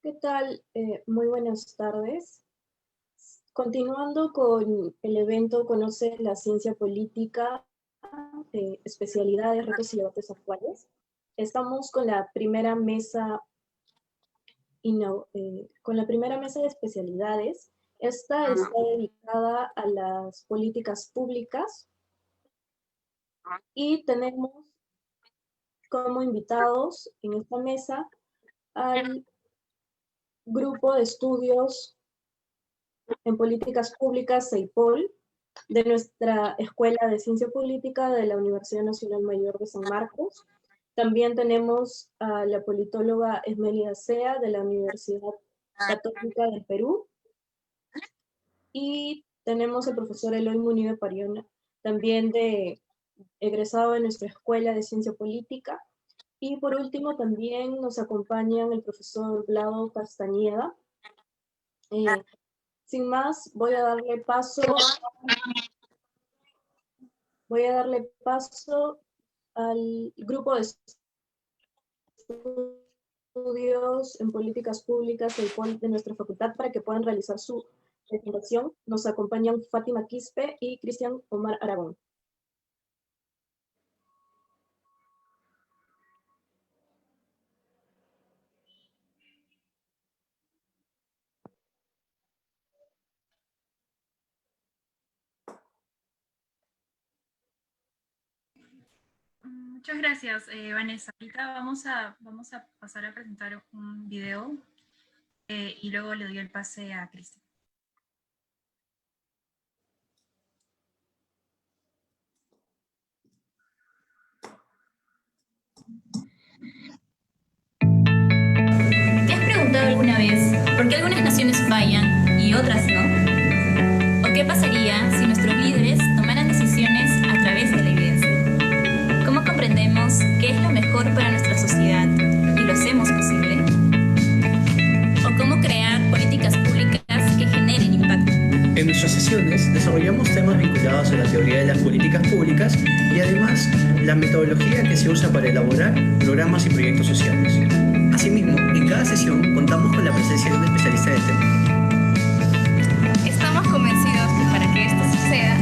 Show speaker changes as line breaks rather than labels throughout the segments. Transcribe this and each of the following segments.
¿Qué tal? Muy buenas tardes. Continuando con el evento Conoce la ciencia política, especialidades, retos y debates actuales. Estamos con la primera mesa, con la primera mesa de especialidades. Esta está dedicada a las políticas públicas y tenemos como invitados en esta mesa al grupo de estudios en políticas públicas CEIPOL, de nuestra Escuela de Ciencia Política de la Universidad Nacional Mayor de San Marcos. También tenemos a la politóloga Esmelia Sea de la Universidad Católica del Perú. Y tenemos al profesor Eloy Munive Pariona, también egresado de nuestra Escuela de Ciencia Política. Y por último también nos acompañan el profesor Vlado Castañeda. Sin más, voy a darle paso al grupo de estudios en políticas públicas de nuestra facultad para que puedan realizar su presentación. Nos acompañan Fátima Quispe y Cristian Omar Aragón.
Muchas gracias, Vanessa. Ahorita vamos a pasar a presentar un video y luego le doy el pase a Cristian.
¿Te has preguntado alguna vez por qué algunas naciones fallan y otras no? ¿O qué pasaría si nuestros líderes tomaran decisiones a través de la evidencia? ¿Cómo comprendemos qué es lo mejor para nuestra sociedad y lo hacemos posible? ¿O cómo crear políticas públicas que generen impacto?
En nuestras sesiones desarrollamos temas vinculados a la teoría de las políticas públicas y además la metodología que se usa para elaborar programas y proyectos sociales. Asimismo, en cada sesión contamos con la presencia de un especialista del tema.
Estamos convencidos que para que esto suceda,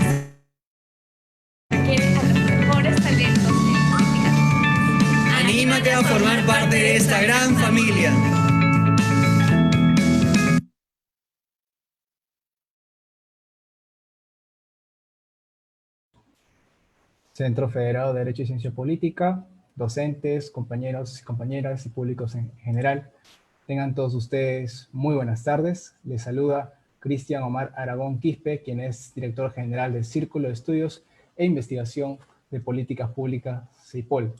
requiere a los mejores talentos en política.
¡Anímate a formar parte de esta gran familia!
Centro Federado de Derecho y Ciencia Política, docentes, compañeros y compañeras y públicos en general. Tengan todos ustedes muy buenas tardes. Les saluda Cristian Omar Aragón Quispe, quien es director general del Círculo de Estudios e Investigación de Políticas Públicas CEIPOL.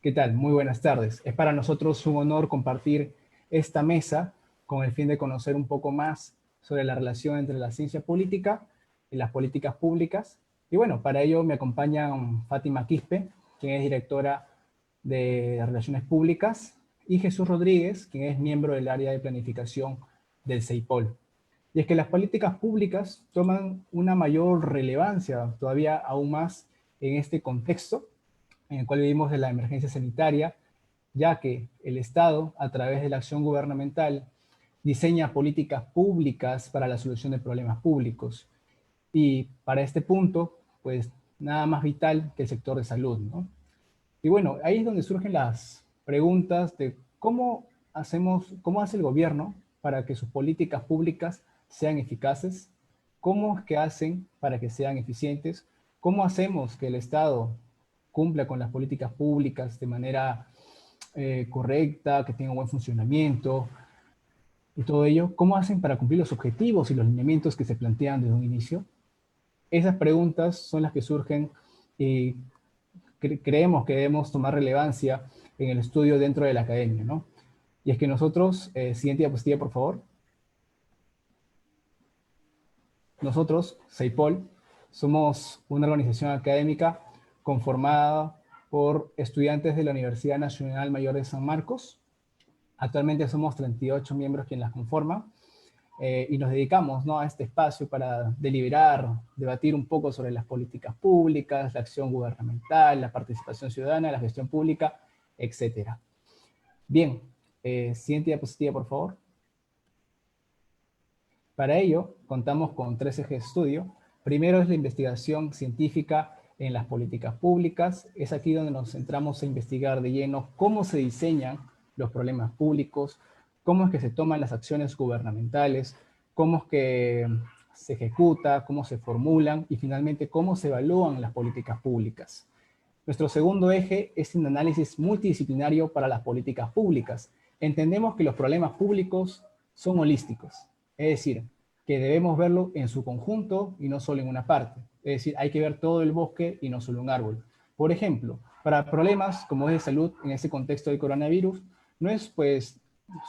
¿Qué tal? Muy buenas tardes. Es para nosotros un honor compartir esta mesa con el fin de conocer un poco más sobre la relación entre la ciencia política y las políticas públicas. Y bueno, para ello me acompañan Fátima Quispe, quien es directora de Relaciones Públicas, y Jesús Rodríguez, quien es miembro del área de planificación del CEIPOL. Y es que las políticas públicas toman una mayor relevancia, todavía aún más en este contexto en el cual vivimos de la emergencia sanitaria, ya que el Estado, a través de la acción gubernamental, diseña políticas públicas para la solución de problemas públicos. Y para este punto, pues nada más vital que el sector de salud, ¿no? Y bueno, ahí es donde surgen las preguntas de cómo hace el gobierno para que sus políticas públicas sean eficaces, cómo es que hacen para que sean eficientes, cómo hacemos que el Estado cumpla con las políticas públicas de manera correcta, que tenga un buen funcionamiento, y todo ello, cómo hacen para cumplir los objetivos y los lineamientos que se plantean desde un inicio. Esas preguntas son las que surgen y creemos que debemos tomar relevancia en el estudio dentro de la academia, ¿no? Y es que nosotros, siguiente diapositiva, por favor. Nosotros, CEIPOL, somos una organización académica conformada por estudiantes de la Universidad Nacional Mayor de San Marcos. Actualmente somos 38 miembros quienes las conforman. Y nos dedicamos, ¿no?, a este espacio para deliberar, debatir un poco sobre las políticas públicas, la acción gubernamental, la participación ciudadana, la gestión pública, etc. Bien, siguiente diapositiva, por favor. Para ello, contamos con 3 ejes de estudio. Primero es la investigación científica en las políticas públicas. Es aquí donde nos centramos a investigar de lleno cómo se diseñan los problemas públicos, cómo es que se toman las acciones gubernamentales, cómo es que se ejecuta, cómo se formulan y finalmente cómo se evalúan las políticas públicas. Nuestro segundo eje es un análisis multidisciplinario para las políticas públicas. Entendemos que los problemas públicos son holísticos, es decir, que debemos verlo en su conjunto y no solo en una parte. Es decir, hay que ver todo el bosque y no solo un árbol. Por ejemplo, para problemas como es de salud en este contexto del coronavirus, no es pues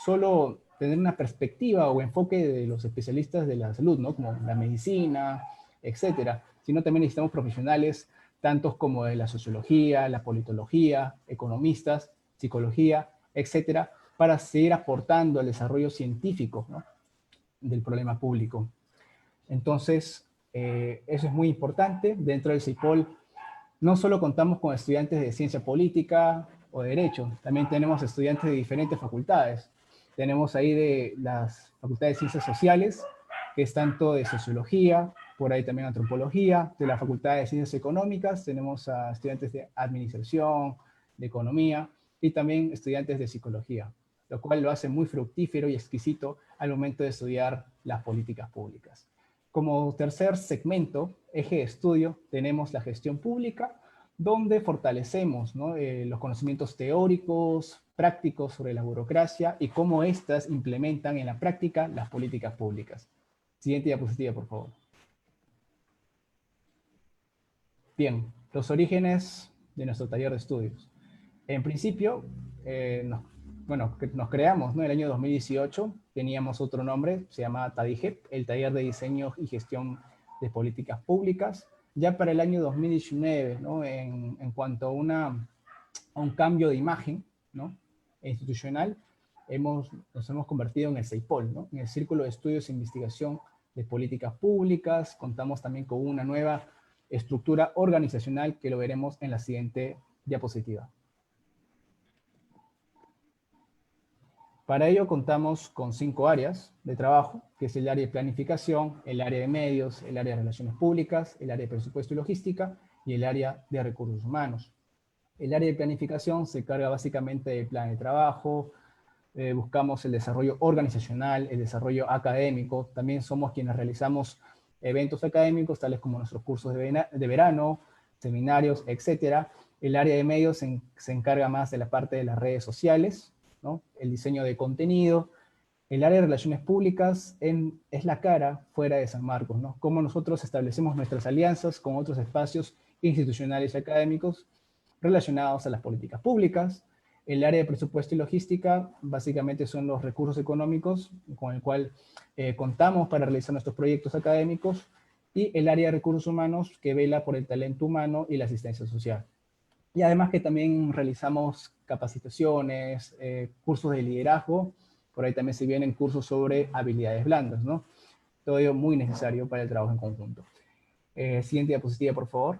solo tener una perspectiva o enfoque de los especialistas de la salud, ¿no? Como la medicina, etcétera, sino también necesitamos profesionales tantos como de la sociología, la politología, economistas, psicología, etcétera, para seguir aportando al desarrollo científico, ¿no?, del problema público. Entonces, eso es muy importante. Dentro del CEIPOL no solo contamos con estudiantes de ciencia política o de derecho, también tenemos estudiantes de diferentes facultades. Tenemos ahí de las facultades de ciencias sociales, que es tanto de sociología, por ahí también antropología. De la facultad de ciencias económicas tenemos a estudiantes de administración, de economía, y también estudiantes de psicología, lo cual lo hace muy fructífero y exquisito al momento de estudiar las políticas públicas. Como tercer segmento, eje de estudio, tenemos la gestión pública, donde fortalecemos, ¿no?, los conocimientos teóricos, prácticos sobre la burocracia y cómo éstas implementan en la práctica las políticas públicas. Siguiente diapositiva, por favor. Bien, los orígenes de nuestro taller de estudios. En principio, nos creamos, ¿no?, en el año 2018, teníamos otro nombre, se llamaba TADIGEP, el Taller de Diseño y Gestión de Políticas Públicas. Ya para el año 2019, ¿no?, en cuanto a un cambio de imagen, ¿no?, institucional, nos hemos convertido en el CEIPOL, ¿no?, en el Círculo de Estudios e Investigación de Políticas Públicas. Contamos también con una nueva estructura organizacional que lo veremos en la siguiente diapositiva. Para ello contamos con 5 áreas de trabajo, que es el área de planificación, el área de medios, el área de relaciones públicas, el área de presupuesto y logística y el área de recursos humanos. El área de planificación se encarga básicamente del plan de trabajo, buscamos el desarrollo organizacional, el desarrollo académico, también somos quienes realizamos eventos académicos, tales como nuestros cursos de verano, seminarios, etc. El área de medios se encarga más de la parte de las redes sociales, ¿no?, el diseño de contenido. El área de relaciones públicas es la cara fuera de San Marcos, ¿no?, cómo nosotros establecemos nuestras alianzas con otros espacios institucionales y académicos relacionados a las políticas públicas. El área de presupuesto y logística básicamente son los recursos económicos con el cual contamos para realizar nuestros proyectos académicos, y el área de recursos humanos que vela por el talento humano y la asistencia social. Y además que también realizamos capacitaciones, cursos de liderazgo, por ahí también se vienen cursos sobre habilidades blandas, ¿no? Todo ello muy necesario para el trabajo en conjunto. Siguiente diapositiva, por favor.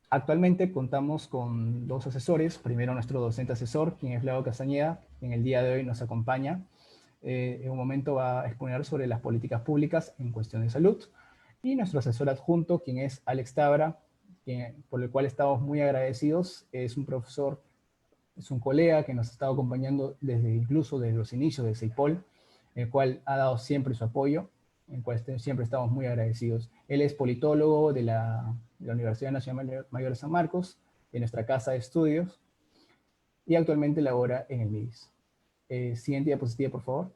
Actualmente contamos con 2 asesores. Primero nuestro docente asesor, quien es Lago Castañeda, quien el día de hoy nos acompaña. En un momento va a exponer sobre las políticas públicas en cuestión de salud. Y nuestro asesor adjunto, quien es Alex Tabra, por el cual estamos muy agradecidos. Es un profesor, es un colega que nos ha estado acompañando incluso desde los inicios de CEIPOL, el cual ha dado siempre su apoyo, en el cual siempre estamos muy agradecidos. Él es politólogo de la Universidad Nacional Mayor de San Marcos, de nuestra casa de estudios, y actualmente labora en el MIDIS. Siguiente diapositiva, por favor.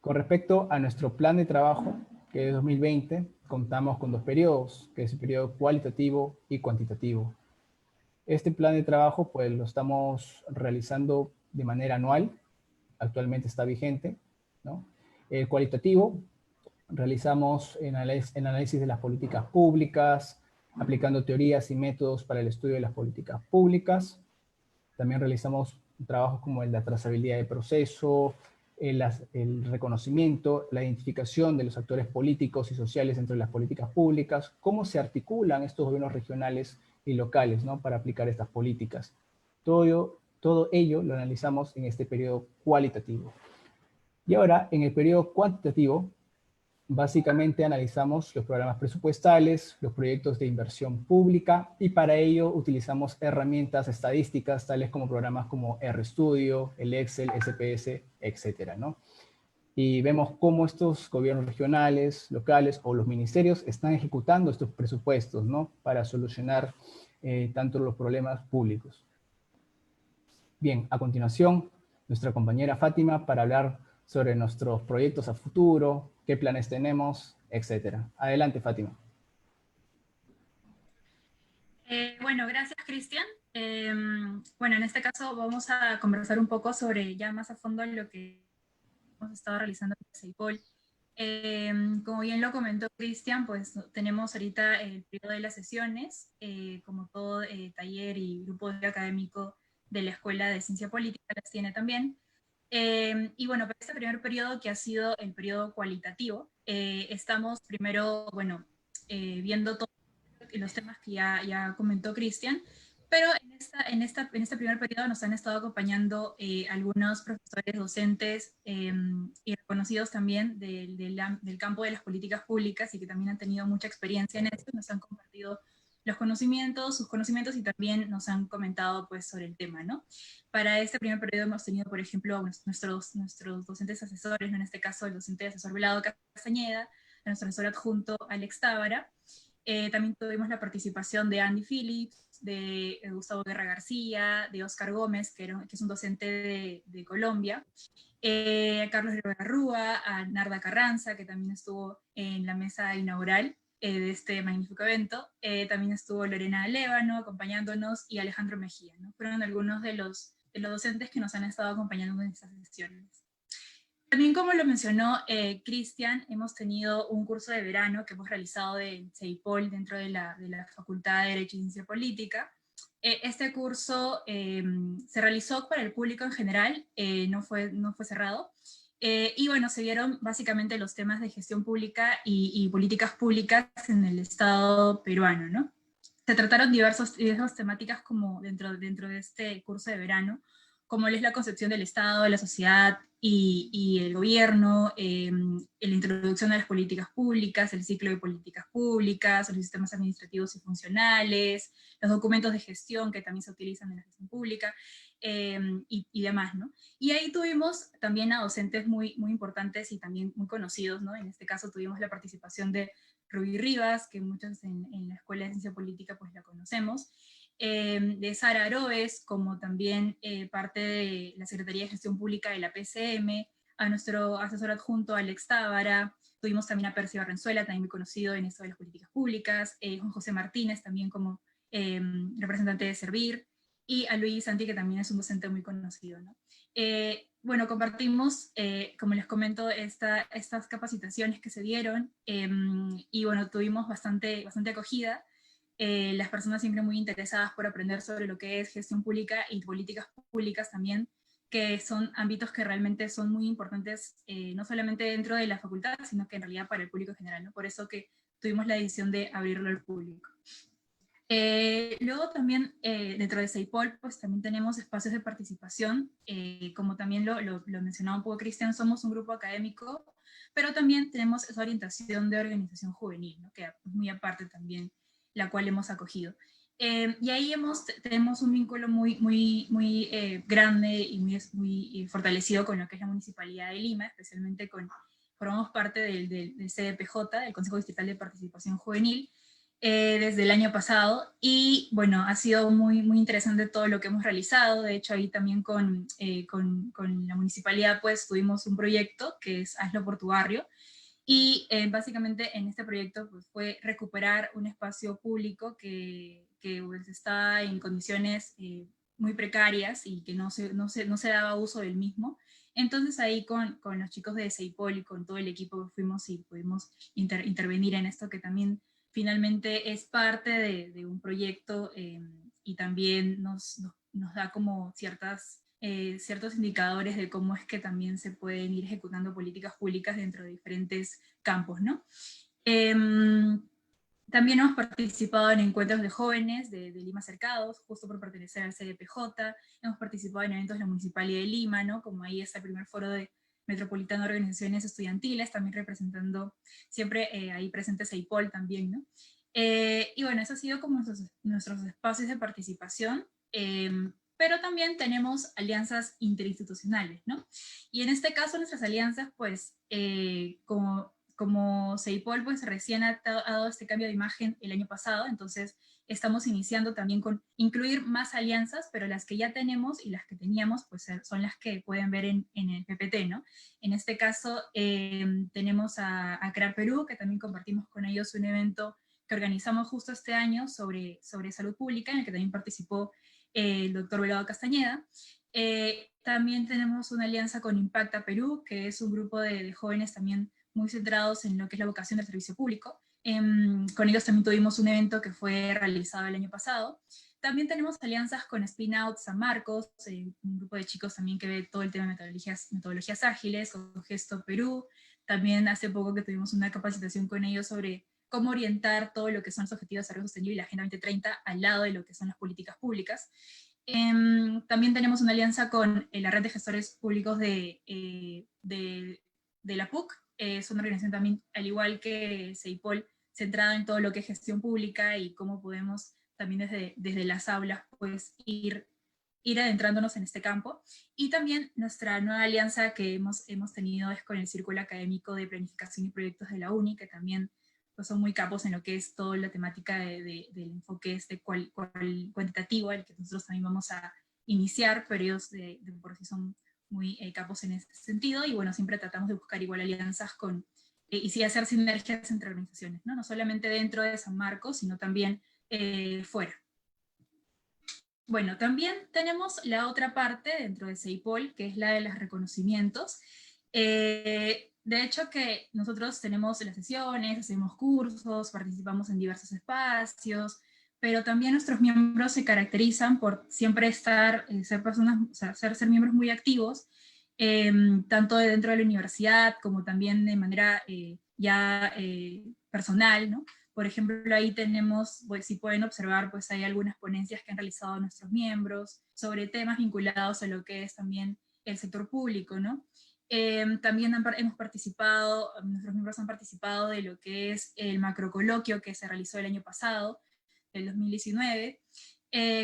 Con respecto a nuestro plan de trabajo, que es 2020, contamos con 2 periodos, que es el periodo cualitativo y cuantitativo. Este plan de trabajo, pues, lo estamos realizando de manera anual, actualmente está vigente, ¿no? El cualitativo, realizamos el análisis de las políticas públicas, aplicando teorías y métodos para el estudio de las políticas públicas. También realizamos trabajos como la trazabilidad de proceso, el reconocimiento, la identificación de los actores políticos y sociales entre las políticas públicas, cómo se articulan estos gobiernos regionales y locales, ¿no?, para aplicar estas políticas. Todo Todo ello lo analizamos en este periodo cualitativo. Y ahora, en el periodo cuantitativo, básicamente analizamos los programas presupuestales, los proyectos de inversión pública, y para ello utilizamos herramientas estadísticas tales como programas como RStudio, el Excel, SPS, etcétera, ¿no? Y vemos cómo estos gobiernos regionales, locales o los ministerios están ejecutando estos presupuestos, ¿no? Para solucionar tanto los problemas públicos. Bien, a continuación, nuestra compañera Fátima para hablar sobre nuestros proyectos a futuro, qué planes tenemos, etcétera. Adelante, Fátima.
Bueno, gracias, Cristian. Bueno, en este caso vamos a conversar un poco sobre ya más a fondo lo que hemos estado realizando en CEIPOL. Como bien lo comentó Cristian, pues tenemos ahorita el periodo de las sesiones, como todo taller y grupo académico de la Escuela de Ciencia Política las tiene también. Y bueno, para este primer periodo, que ha sido el periodo cualitativo, estamos primero, bueno, viendo todos los temas que ya comentó Cristian, pero en este primer periodo nos han estado acompañando algunos profesores, docentes y reconocidos también del campo de las políticas públicas y que también han tenido mucha experiencia en esto, nos han compartido los conocimientos, sus conocimientos, y también nos han comentado pues sobre el tema, ¿no? Para este primer periodo hemos tenido, por ejemplo, nuestros docentes asesores, ¿no? En este caso el docente asesor Velado Castañeda, nuestro asesor adjunto Alex Tábara. También tuvimos la participación de Andy Phillips, de Gustavo Guerra García, de Oscar Gómez, que es un docente de Colombia, a Carlos Rivera Rúa, a Narda Carranza, que también estuvo en la mesa inaugural de este magnífico evento. También estuvo Lorena Lévano acompañándonos y Alejandro Mejía, ¿no? Fueron algunos de los docentes que nos han estado acompañando en estas sesiones. También, como lo mencionó Cristian, hemos tenido un curso de verano que hemos realizado de CEIPOL dentro de la Facultad de Derecho y Ciencia Política. Este curso se realizó para el público en general, no fue cerrado. Y bueno, se vieron básicamente los temas de gestión pública y políticas públicas en el Estado peruano, ¿no? Se trataron diversas temáticas como dentro de este curso de verano, como es la concepción del Estado, de la sociedad y el gobierno, la introducción de las políticas públicas, el ciclo de políticas públicas, los sistemas administrativos y funcionales, los documentos de gestión que también se utilizan en la gestión pública, y demás, ¿no? Y ahí tuvimos también a docentes muy importantes y también muy conocidos, ¿no? En este caso tuvimos la participación de Rubí Rivas, que muchos en la Escuela de Ciencia Política pues la conocemos, de Sara Arobes, como también parte de la Secretaría de Gestión Pública de la PCM, a nuestro asesor adjunto Alex Tábara, tuvimos también a Percy Barrenzuela, también muy conocido en esto de las políticas públicas, Juan José Martínez, también como representante de Servir, y a Luis Santi, que también es un docente muy conocido, ¿no? Bueno, compartimos, como les comento, estas capacitaciones que se dieron, y bueno, tuvimos bastante acogida. Las personas siempre muy interesadas por aprender sobre lo que es gestión pública y políticas públicas también, que son ámbitos que realmente son muy importantes, no solamente dentro de la facultad, sino que en realidad para el público en general, ¿no? Por eso que tuvimos la decisión de abrirlo al público. Luego también dentro de CEIPOL pues también tenemos espacios de participación, como también lo mencionaba un poco Cristian, somos un grupo académico, pero también tenemos esa orientación de organización juvenil, ¿no? Que es muy aparte también, la cual hemos acogido. Y ahí tenemos un vínculo muy grande y muy fortalecido con lo que es la Municipalidad de Lima, especialmente formamos parte del CDPJ, del Consejo Distrital de Participación Juvenil, desde el año pasado, y bueno, ha sido muy interesante todo lo que hemos realizado. De hecho, ahí también con la municipalidad pues tuvimos un proyecto que es Hazlo por tu barrio, y básicamente en este proyecto pues, fue recuperar un espacio público que pues, está en condiciones muy precarias y que no se daba uso del mismo. Entonces ahí con los chicos de CEIPOL y con todo el equipo fuimos y pudimos intervenir en esto, que también finalmente es parte de un proyecto, y también nos da como ciertos indicadores de cómo es que también se pueden ir ejecutando políticas públicas dentro de diferentes campos, ¿no? También hemos participado en encuentros de jóvenes de Lima Cercados, justo por pertenecer al CDPJ. Hemos participado en eventos de la Municipalidad de Lima, ¿no? Como ahí está el primer foro de metropolitano de organizaciones estudiantiles, también representando siempre ahí presente CEIPOL también, ¿no? Y bueno, eso ha sido como nuestros espacios de participación, pero también tenemos alianzas interinstitucionales, ¿no? Y en este caso nuestras alianzas, pues, como CEIPOL, pues recién ha dado este cambio de imagen el año pasado, entonces estamos iniciando también con incluir más alianzas, pero las que ya tenemos y las que teníamos, pues son las que pueden ver en el PPT, ¿no? En este caso tenemos a CRA Perú, que también compartimos con ellos un evento que organizamos justo este año sobre salud pública, en el que también participó el doctor Velado Castañeda. También tenemos una alianza con Impacta Perú, que es un grupo de jóvenes también muy centrados en lo que es la vocación del servicio público. Con ellos también tuvimos un evento que fue realizado el año pasado. También tenemos alianzas con Spin Out San Marcos, un grupo de chicos también que ve todo el tema de metodologías ágiles, con Gesto Perú. También hace poco que tuvimos una capacitación con ellos sobre cómo orientar todo lo que son los objetivos de desarrollo sostenible y la Agenda 2030 al lado de lo que son las políticas públicas. También tenemos una alianza con la Red de Gestores Públicos de la PUC. Es una organización también, al igual que CEIPOL, centrada en todo lo que es gestión pública y cómo podemos también desde las aulas pues, ir adentrándonos en este campo. Y también nuestra nueva alianza que hemos tenido es con el Círculo Académico de Planificación y Proyectos de la UNI, que también pues, son muy capos en lo que es toda la temática del enfoque cuantitativo, el que nosotros también vamos a iniciar, pero ellos de por sí son muy capos en ese sentido, y bueno, siempre tratamos de buscar igual alianzas con, y sí hacer sinergias entre organizaciones, ¿no? No solamente dentro de San Marcos, sino también fuera. Bueno, también tenemos la otra parte dentro de CEIPOL, que es la de los reconocimientos. De hecho que nosotros tenemos las sesiones, hacemos cursos, participamos en diversos espacios, pero también nuestros miembros se caracterizan por siempre ser personas, o sea, ser miembros muy activos, tanto dentro de la universidad como también de manera personal, ¿no? Por ejemplo, ahí tenemos, pues, si pueden observar, pues hay algunas ponencias que han realizado nuestros miembros sobre temas vinculados a lo que es también el sector público, ¿no? También hemos participado, nuestros miembros han participado de lo que es el macrocoloquio que se realizó el año pasado, el 2019,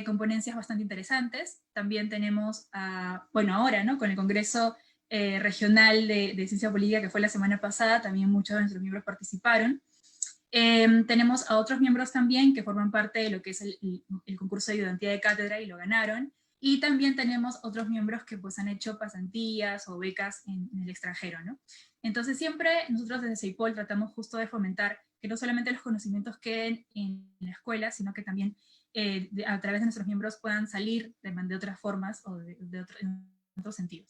con ponencias bastante interesantes. También tenemos, bueno, ahora, ¿no? Con el Congreso Regional de Ciencia Política que fue la semana pasada, también muchos de nuestros miembros participaron. Tenemos a otros miembros también que forman parte de lo que es el concurso de ayudantía de cátedra y lo ganaron. Y también tenemos otros miembros que pues han hecho pasantías o becas en el extranjero, ¿no? Entonces siempre nosotros desde CEIPOL tratamos justo de fomentar que no solamente los conocimientos queden en la escuela, sino que también a través de nuestros miembros puedan salir de otras formas o en otros sentidos.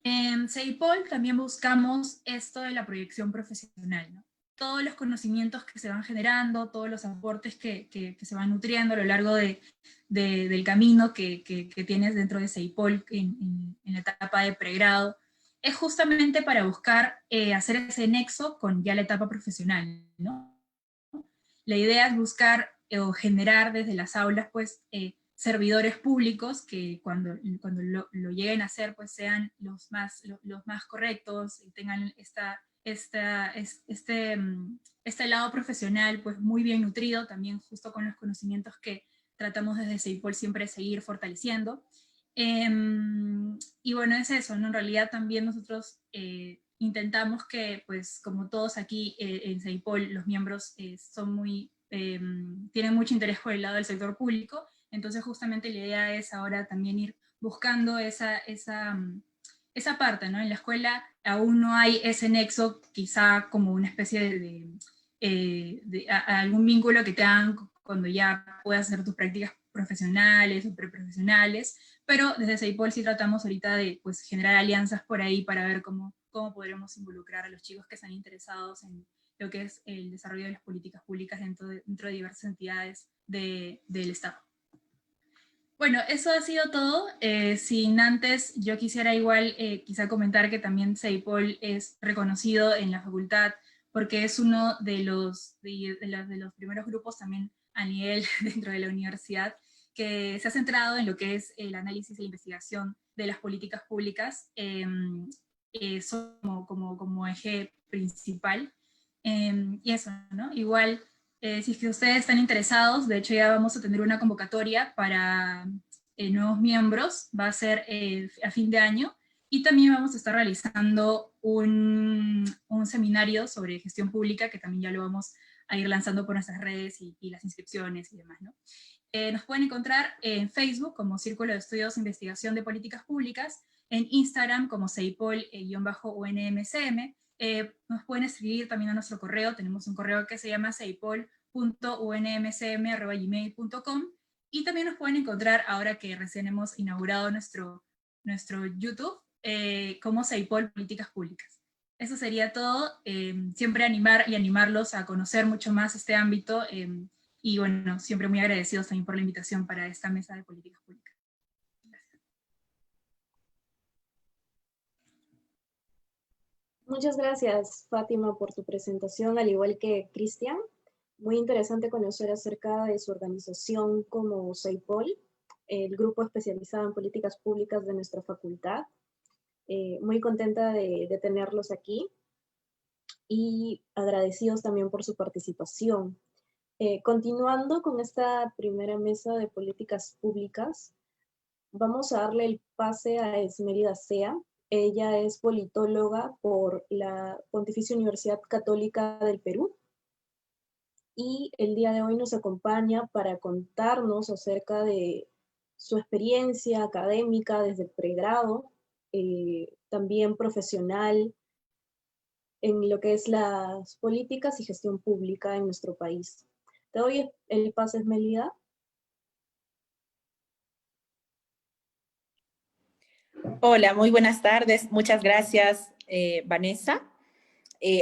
En CEIPOL también buscamos esto de la proyección profesional, ¿no? Todos los conocimientos que se van generando, todos los aportes que se van nutriendo a lo largo del camino que tienes dentro de CEIPOL en la etapa de pregrado, es justamente para buscar hacer ese nexo con ya la etapa profesional, ¿no? La idea es buscar o generar desde las aulas, pues, servidores públicos que cuando lo lleguen a hacer, pues sean los más correctos y tengan este lado profesional pues muy bien nutrido, también justo con los conocimientos que tratamos desde CEIPOL siempre seguir fortaleciendo. Y bueno, es eso, ¿no? En realidad también nosotros intentamos que, pues como todos aquí en CEIPOL, los miembros tienen mucho interés por el lado del sector público, entonces justamente la idea es ahora también ir buscando esa parte, ¿no? En la escuela aún no hay ese nexo, quizá como una especie de algún vínculo que te hagan cuando ya puedas hacer tus prácticas profesionales o preprofesionales, pero desde CEIPOL sí tratamos ahorita de pues, generar alianzas por ahí para ver cómo podremos involucrar a los chicos que están interesados en lo que es el desarrollo de las políticas públicas dentro de diversas entidades del Estado. Bueno, eso ha sido todo. Sin antes, yo quisiera igual quizá comentar que también CEIPOL es reconocido en la facultad porque es uno de los primeros grupos también a nivel dentro de la universidad que se ha centrado en lo que es el análisis e investigación de las políticas públicas, eso como eje principal. Y eso, ¿no? Igual, si es que ustedes están interesados, de hecho ya vamos a tener una convocatoria para nuevos miembros, va a ser a fin de año, y también vamos a estar realizando un seminario sobre gestión pública, que también ya lo vamos a ir lanzando por nuestras redes y las inscripciones y demás, ¿no? Nos pueden encontrar en Facebook como Círculo de Estudios e Investigación de Políticas Públicas, en Instagram como ceipol-unmcm, nos pueden escribir también a nuestro correo, tenemos un correo que se llama ceipol.unmcm@gmail.com, y también nos pueden encontrar, ahora que recién hemos inaugurado nuestro YouTube, como Ceipol Políticas Públicas. Eso sería todo, siempre animarlos a conocer mucho más este ámbito, y bueno, siempre muy agradecidos también por la invitación para esta mesa de políticas públicas. Gracias.
Muchas gracias, Fátima, por tu presentación, al igual que Cristian. Muy interesante conocer acerca de su organización como CEIPOL, el grupo especializado en políticas públicas de nuestra facultad. Muy contenta de tenerlos aquí y agradecidos también por su participación. Continuando con esta primera mesa de políticas públicas, vamos a darle el pase a Esmeralda Sea. Ella es politóloga por la Pontificia Universidad Católica del Perú, y el día de hoy nos acompaña para contarnos acerca de su experiencia académica desde pregrado, también profesional, en lo que es las políticas y gestión pública en nuestro país. Te doy el pase, Esmeralda.
Hola, muy buenas tardes. Muchas gracias, Vanessa.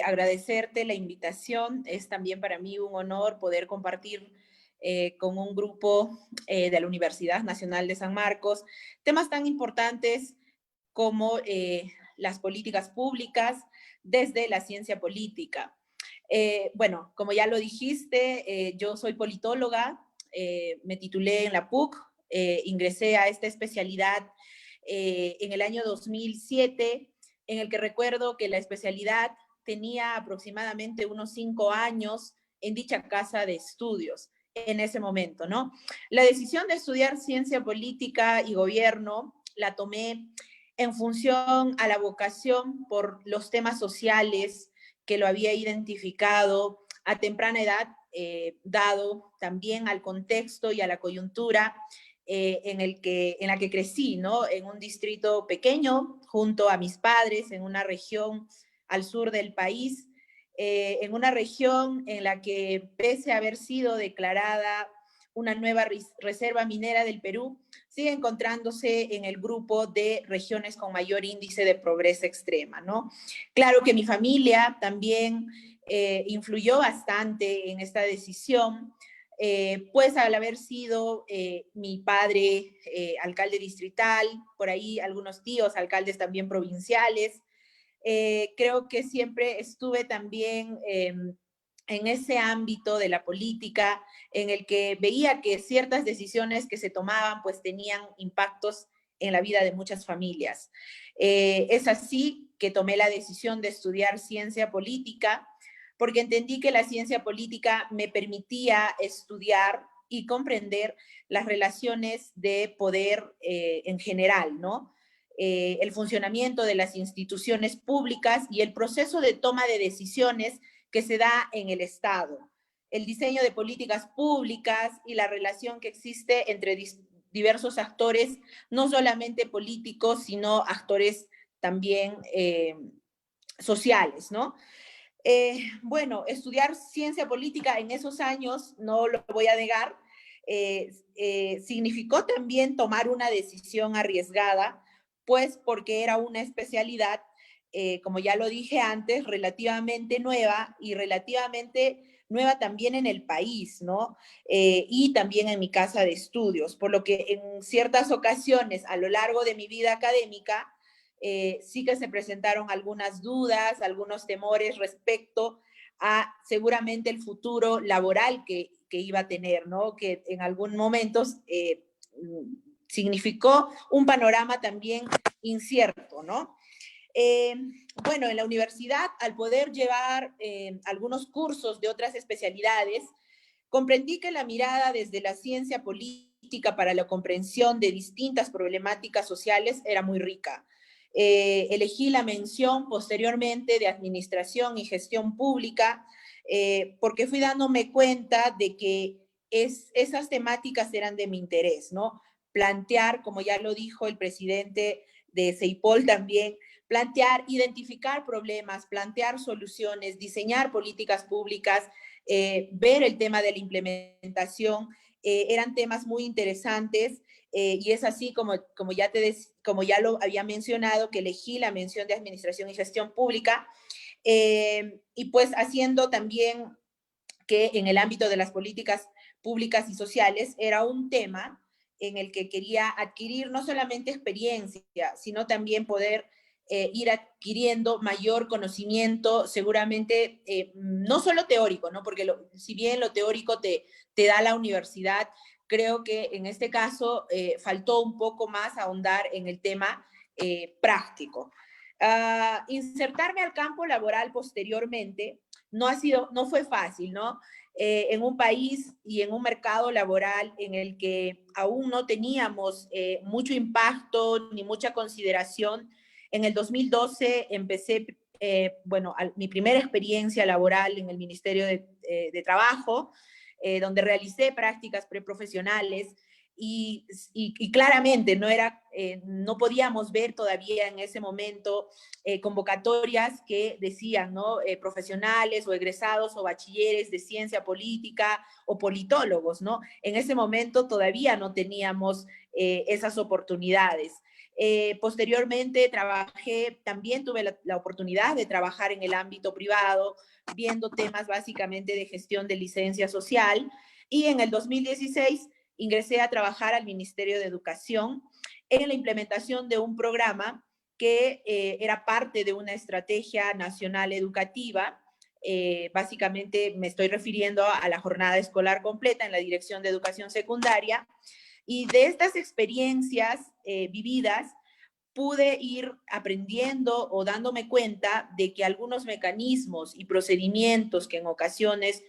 Agradecerte la invitación. Es también para mí un honor poder compartir con un grupo de la Universidad Nacional de San Marcos temas tan importantes como las políticas públicas desde la ciencia política. Bueno, como ya lo dijiste, yo soy politóloga, me titulé en la PUC, ingresé a esta especialidad en el año 2007, en el que recuerdo que la especialidad tenía aproximadamente unos 5 años en dicha casa de estudios en ese momento, ¿no? La decisión de estudiar ciencia política y gobierno la tomé en función a la vocación por los temas sociales que lo había identificado a temprana edad, dado también al contexto y a la coyuntura en la que crecí, ¿no? En un distrito pequeño, junto a mis padres, en una región al sur del país, en una región en la que, pese a haber sido declarada una nueva reserva minera del Perú, sigue encontrándose en el grupo de regiones con mayor índice de pobreza extrema, ¿no? Claro que mi familia también influyó bastante en esta decisión, pues al haber sido mi padre alcalde distrital, por ahí algunos tíos alcaldes también provinciales, creo que siempre estuve también en ese ámbito de la política en el que veía que ciertas decisiones que se tomaban pues tenían impactos en la vida de muchas familias. Es así que tomé la decisión de estudiar ciencia política, porque entendí que la ciencia política me permitía estudiar y comprender las relaciones de poder en general, ¿no? El funcionamiento de las instituciones públicas y el proceso de toma de decisiones que se da en el Estado, el diseño de políticas públicas y la relación que existe entre diversos actores, no solamente políticos, sino actores también sociales, ¿no? Bueno, estudiar ciencia política en esos años, no lo voy a negar, significó también tomar una decisión arriesgada, pues porque era una especialidad, como ya lo dije antes, relativamente nueva y relativamente nueva también en el país, ¿no? Y también en mi casa de estudios, por lo que en ciertas ocasiones a lo largo de mi vida académica, sí que se presentaron algunas dudas, algunos temores respecto seguramente el futuro laboral que iba a tener, ¿no? Que en algún momento significó un panorama también incierto, ¿no? Bueno, en la universidad, al poder llevar algunos cursos de otras especialidades, comprendí que la mirada desde la ciencia política para la comprensión de distintas problemáticas sociales era muy rica. Elegí la mención posteriormente de administración y gestión pública porque fui dándome cuenta de que esas temáticas eran de mi interés, ¿no? Plantear, como ya lo dijo el presidente de CEIPOL también, plantear, identificar problemas, plantear soluciones, diseñar políticas públicas, ver el tema de la implementación, eran temas muy interesantes y es así como ya lo había mencionado, que elegí la mención de Administración y Gestión Pública y pues haciendo también que en el ámbito de las políticas públicas y sociales era un tema en el que quería adquirir no solamente experiencia, sino también poder ir adquiriendo mayor conocimiento, seguramente no solo teórico, ¿no? Porque si bien lo teórico te da la universidad, creo que en este caso faltó un poco más ahondar en el tema práctico. Insertarme al campo laboral posteriormente no fue fácil, ¿no? En un país y en un mercado laboral en el que aún no teníamos mucho impacto ni mucha consideración. En el 2012 empecé, mi primera experiencia laboral en el Ministerio de Trabajo, donde realicé prácticas preprofesionales y claramente no podíamos ver todavía en ese momento convocatorias que decían, ¿no? Profesionales o egresados o bachilleres de ciencia política o politólogos, ¿no? En ese momento todavía no teníamos esas oportunidades. Posteriormente también tuve la oportunidad de trabajar en el ámbito privado, viendo temas básicamente de gestión de licencia social, y en el 2016 ingresé a trabajar al Ministerio de Educación en la implementación de un programa que era parte de una estrategia nacional educativa. Básicamente me estoy refiriendo a la jornada escolar completa en la Dirección de Educación Secundaria, y de estas experiencias vividas pude ir aprendiendo o dándome cuenta de que algunos mecanismos y procedimientos que en ocasiones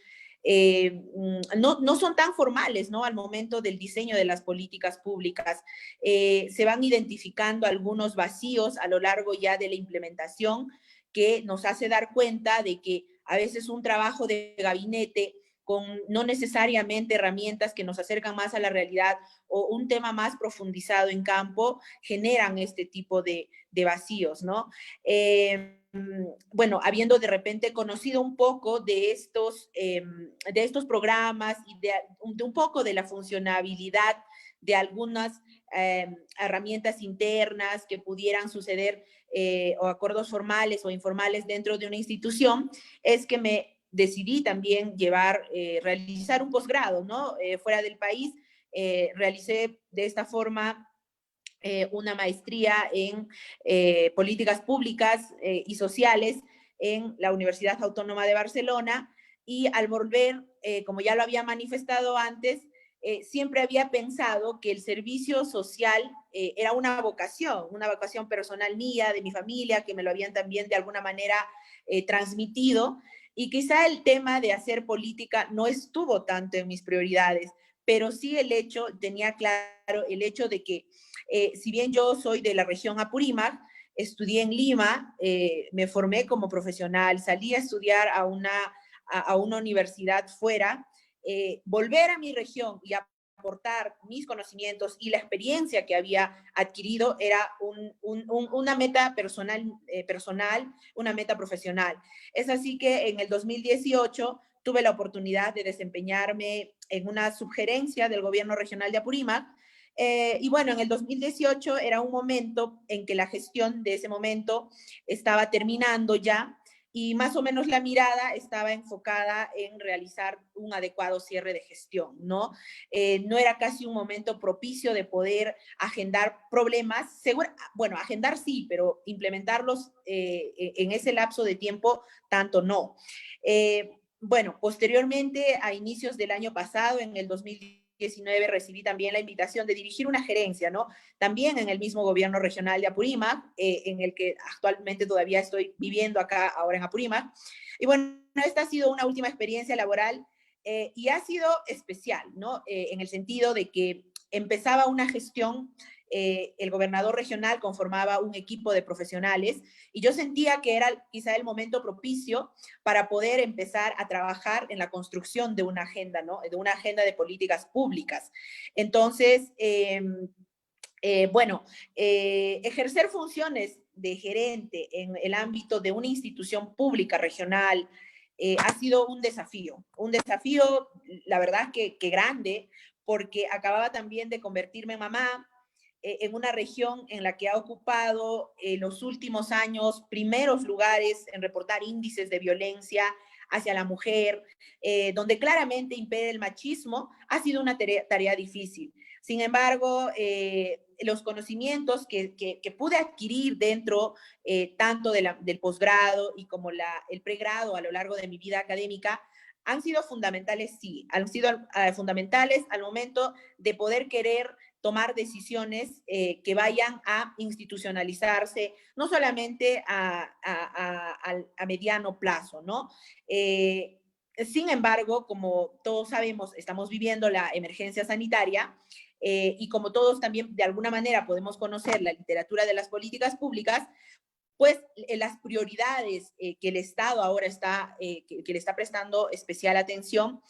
no son tan formales, ¿no? Al momento del diseño de las políticas públicas, se van identificando algunos vacíos a lo largo ya de la implementación que nos hace dar cuenta de que a veces un trabajo de gabinete con no necesariamente herramientas que nos acercan más a la realidad o un tema más profundizado en campo generan este tipo de vacíos, ¿no? Bueno, habiendo de repente conocido un poco de estos programas y de un poco de la funcionabilidad de algunas herramientas internas que pudieran suceder o acuerdos formales o informales dentro de una institución, es que me decidí también realizar un posgrado, ¿no? Fuera del país, realicé de esta forma una maestría en políticas públicas y sociales en la Universidad Autónoma de Barcelona, y al volver, como ya lo había manifestado antes, siempre había pensado que el servicio social era una vocación personal mía, de mi familia, que me lo habían también de alguna manera transmitido, y quizá el tema de hacer política no estuvo tanto en mis prioridades, pero sí tenía claro el hecho de que si bien yo soy de la región Apurímac, estudié en Lima, me formé como profesional, salí a estudiar a una universidad fuera, volver a mi región y aportar mis conocimientos y la experiencia que había adquirido era una meta personal, una meta profesional. Es así que en el 2018 tuve la oportunidad de desempeñarme en una subgerencia del gobierno regional de Apurímac, y bueno, en el 2018 era un momento en que la gestión de ese momento estaba terminando ya, y más o menos la mirada estaba enfocada en realizar un adecuado cierre de gestión, ¿no? No era casi un momento propicio de poder agendar problemas, bueno, agendar sí, pero implementarlos en ese lapso de tiempo, tanto no. bueno, posteriormente, a inicios del año pasado, en el 2019, recibí también la invitación de dirigir una gerencia, ¿no? También en el mismo gobierno regional de Apurímac, en el que actualmente todavía estoy viviendo acá, ahora en Apurímac. Y bueno, esta ha sido una última experiencia laboral y ha sido especial, ¿no? En el sentido de que empezaba una gestión, el gobernador regional conformaba un equipo de profesionales y yo sentía que era quizá el momento propicio para poder empezar a trabajar en la construcción de una agenda, ¿no? De una agenda de políticas públicas. Entonces, bueno, ejercer funciones de gerente en el ámbito de una institución pública regional ha sido un desafío, la verdad que grande, porque acababa también de convertirme en mamá, en una región en la que ha ocupado en los últimos años primeros lugares en reportar índices de violencia hacia la mujer, donde claramente impera el machismo, ha sido una tarea difícil. Sin embargo, los conocimientos que pude adquirir dentro tanto del posgrado y como el pregrado a lo largo de mi vida académica han sido fundamentales, sí, han sido fundamentales al momento de poder querer tomar decisiones que vayan a institucionalizarse, no solamente a mediano plazo, ¿no? Sin embargo, como todos sabemos, estamos viviendo la emergencia sanitaria y como todos también de alguna manera podemos conocer la literatura de las políticas públicas, pues las prioridades que el Estado ahora que le está prestando especial atención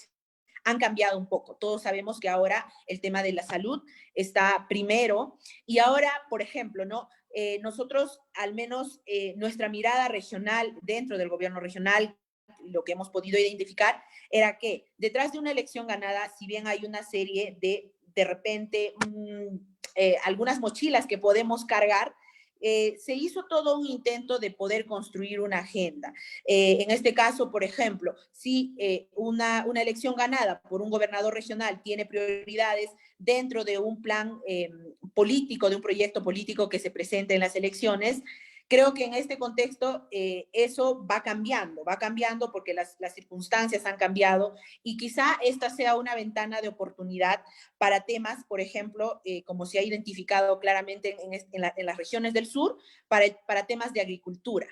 han cambiado un poco. Todos sabemos que ahora el tema de la salud está primero y ahora, por ejemplo, ¿no? Nosotros, al menos nuestra mirada regional dentro del gobierno regional, lo que hemos podido identificar era que detrás de una elección ganada, si bien hay una serie de repente, algunas mochilas que podemos cargar, se hizo todo un intento de poder construir una agenda. En este caso, por ejemplo, si una elección ganada por un gobernador regional tiene prioridades dentro de un plan político, de un proyecto político que se presente en las elecciones, creo que en este contexto eso va cambiando porque las circunstancias han cambiado y quizá esta sea una ventana de oportunidad para temas, por ejemplo, como se ha identificado claramente en las regiones del sur, para temas de agricultura.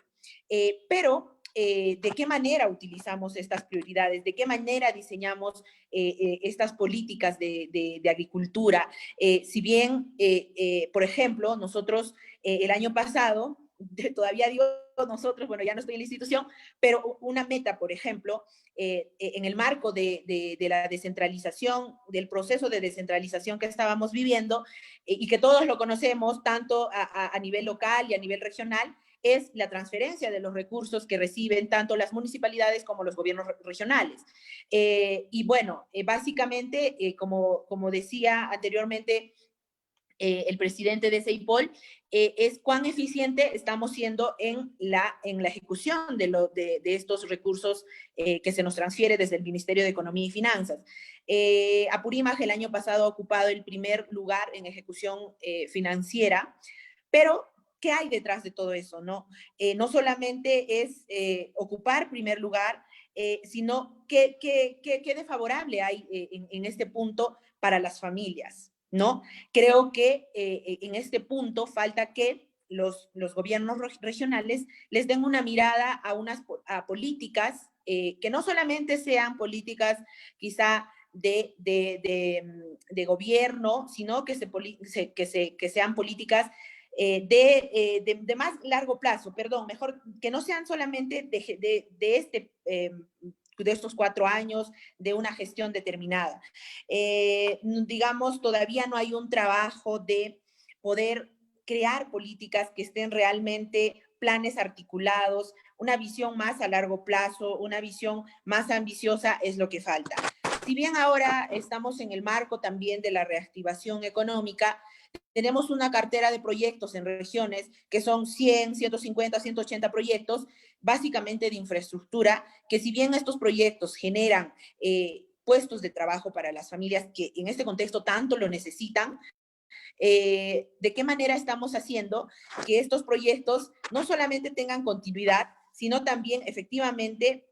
Pero ¿de qué manera utilizamos estas prioridades? ¿De qué manera diseñamos estas políticas de agricultura? Si bien, por ejemplo, nosotros el año pasado, todavía digo nosotros, bueno, ya no estoy en la institución, pero una meta, por ejemplo, en el marco de la descentralización, del proceso de descentralización que estábamos viviendo y que todos lo conocemos, tanto a nivel local y a nivel regional, es la transferencia de los recursos que reciben tanto las municipalidades como los gobiernos regionales. Y bueno, básicamente, como decía anteriormente, el presidente de CEIPOL, es cuán eficiente estamos siendo en la ejecución de estos recursos que se nos transfiere desde el Ministerio de Economía y Finanzas. Apurímac el año pasado ha ocupado el primer lugar en ejecución financiera, pero ¿qué hay detrás de todo eso? No solamente es ocupar primer lugar, sino qué de favorable hay en este punto para las familias, ¿no? Creo que en este punto falta que los gobiernos regionales les den una mirada a políticas que no solamente sean políticas quizá de gobierno, sino que sean políticas de más largo plazo, mejor que no sean solamente de estos 4 años de una gestión determinada. Digamos, todavía no hay un trabajo de poder crear políticas que estén realmente planes articulados, una visión más a largo plazo, una visión más ambiciosa es lo que falta. Si bien ahora estamos en el marco también de la reactivación económica, tenemos una cartera de proyectos en regiones que son 100, 150, 180 proyectos, básicamente de infraestructura, que si bien estos proyectos generan puestos de trabajo para las familias que en este contexto tanto lo necesitan, ¿de qué manera estamos haciendo que estos proyectos no solamente tengan continuidad, sino también efectivamente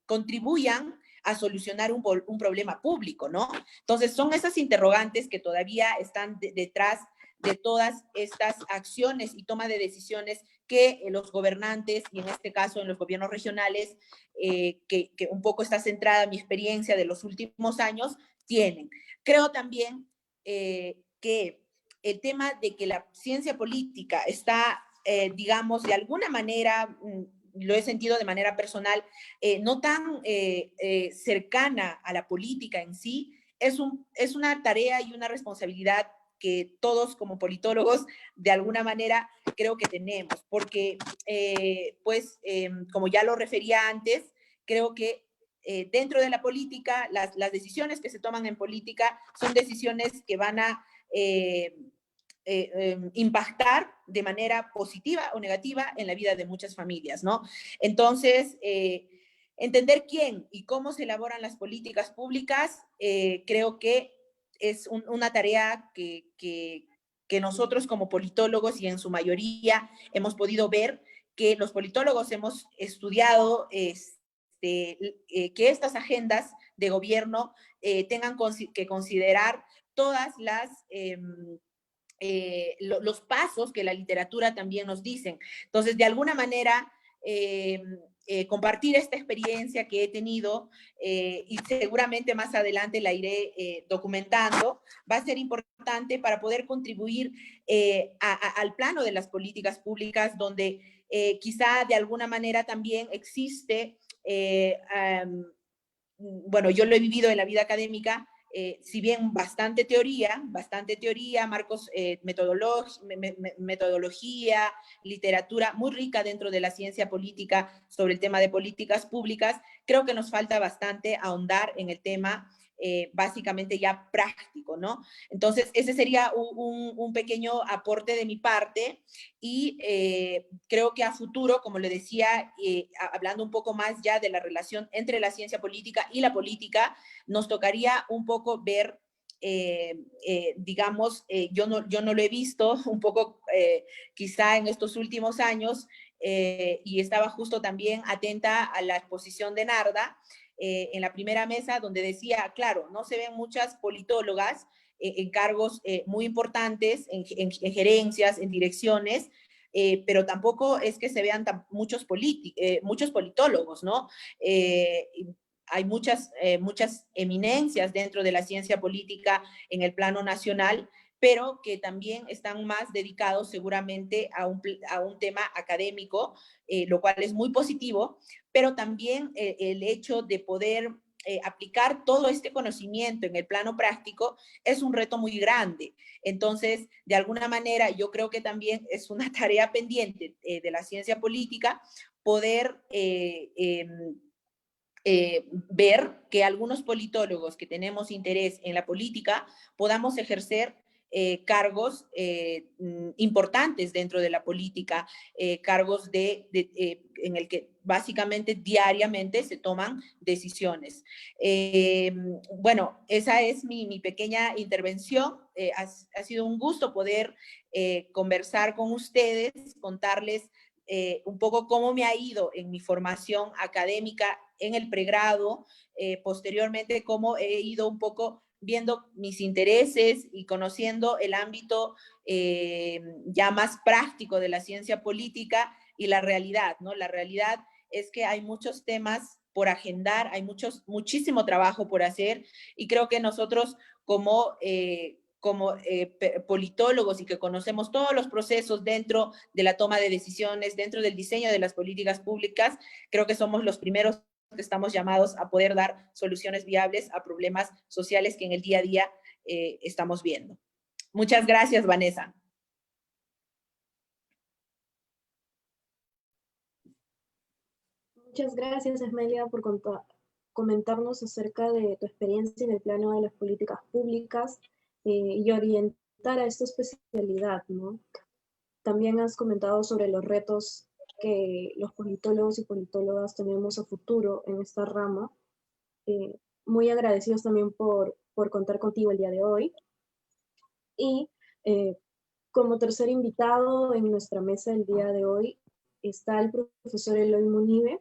contribuyan a solucionar un problema público, ¿no? Entonces, son esas interrogantes que todavía están detrás de todas estas acciones y toma de decisiones que los gobernantes, y en este caso en los gobiernos regionales, que un poco está centrada mi experiencia de los últimos años, tienen. Creo también que el tema de que la ciencia política está, digamos, de alguna manera, lo he sentido de manera personal, no tan cercana a la política en sí, es una tarea y una responsabilidad que todos como politólogos de alguna manera creo que tenemos, porque como ya lo refería antes, creo que dentro de la política, las decisiones que se toman en política son decisiones que van a impactar de manera positiva o negativa en la vida de muchas familias, ¿no? Entonces, entender quién y cómo se elaboran las políticas públicas, creo que es una tarea que nosotros como politólogos y en su mayoría hemos podido ver que los politólogos hemos estudiado que estas agendas de gobierno tengan que considerar todas los pasos que la literatura también nos dicen. Entonces, de alguna manera, compartir esta experiencia que he tenido y seguramente más adelante la iré documentando, va a ser importante para poder contribuir al plano de las políticas públicas, donde quizá de alguna manera también existe, bueno, yo lo he vivido en la vida académica, si bien bastante teoría, marcos, metodología, literatura muy rica dentro de la ciencia política sobre el tema de políticas públicas, creo que nos falta bastante ahondar en el tema básicamente ya práctico, ¿no? Entonces, ese sería un pequeño aporte de mi parte y creo que a futuro, como le decía, hablando un poco más ya de la relación entre la ciencia política y la política, nos tocaría un poco ver, digamos, yo no lo he visto un poco quizá en estos últimos años y estaba justo también atenta a la exposición de Narda, en la primera mesa donde decía, claro, no se ven muchas politólogas en cargos muy importantes, en gerencias, en direcciones, pero tampoco es que se vean muchos politólogos, ¿no? Hay muchas eminencias dentro de la ciencia política en el plano nacional, pero que también están más dedicados seguramente a un tema académico, lo cual es muy positivo, pero también el hecho de poder aplicar todo este conocimiento en el plano práctico es un reto muy grande. Entonces, de alguna manera, yo creo que también es una tarea pendiente de la ciencia política poder ver que algunos politólogos que tenemos interés en la política podamos ejercer cargos importantes dentro de la política, cargos en el que básicamente diariamente se toman decisiones. Bueno, esa es mi pequeña intervención. Ha sido un gusto poder conversar con ustedes, contarles un poco cómo me ha ido en mi formación académica en el pregrado, posteriormente cómo he ido un poco viendo mis intereses y conociendo el ámbito ya más práctico de la ciencia política y la realidad, ¿no? La realidad es que hay muchos temas por agendar, hay muchísimo trabajo por hacer y creo que nosotros como politólogos y que conocemos todos los procesos dentro de la toma de decisiones, dentro del diseño de las políticas públicas, creo que somos los primeros que estamos llamados a poder dar soluciones viables a problemas sociales que en el día a día estamos viendo. Muchas gracias, Vanessa.
Muchas gracias, Esmelia, por comentarnos acerca de tu experiencia en el plano de las políticas públicas y orientar a esta especialidad, ¿no? También has comentado sobre los retos que los politólogos y politólogas tenemos a futuro en esta rama. Muy agradecidos también por contar contigo el día de hoy. Y como tercer invitado en nuestra mesa el día de hoy, está el profesor Eloy Munive,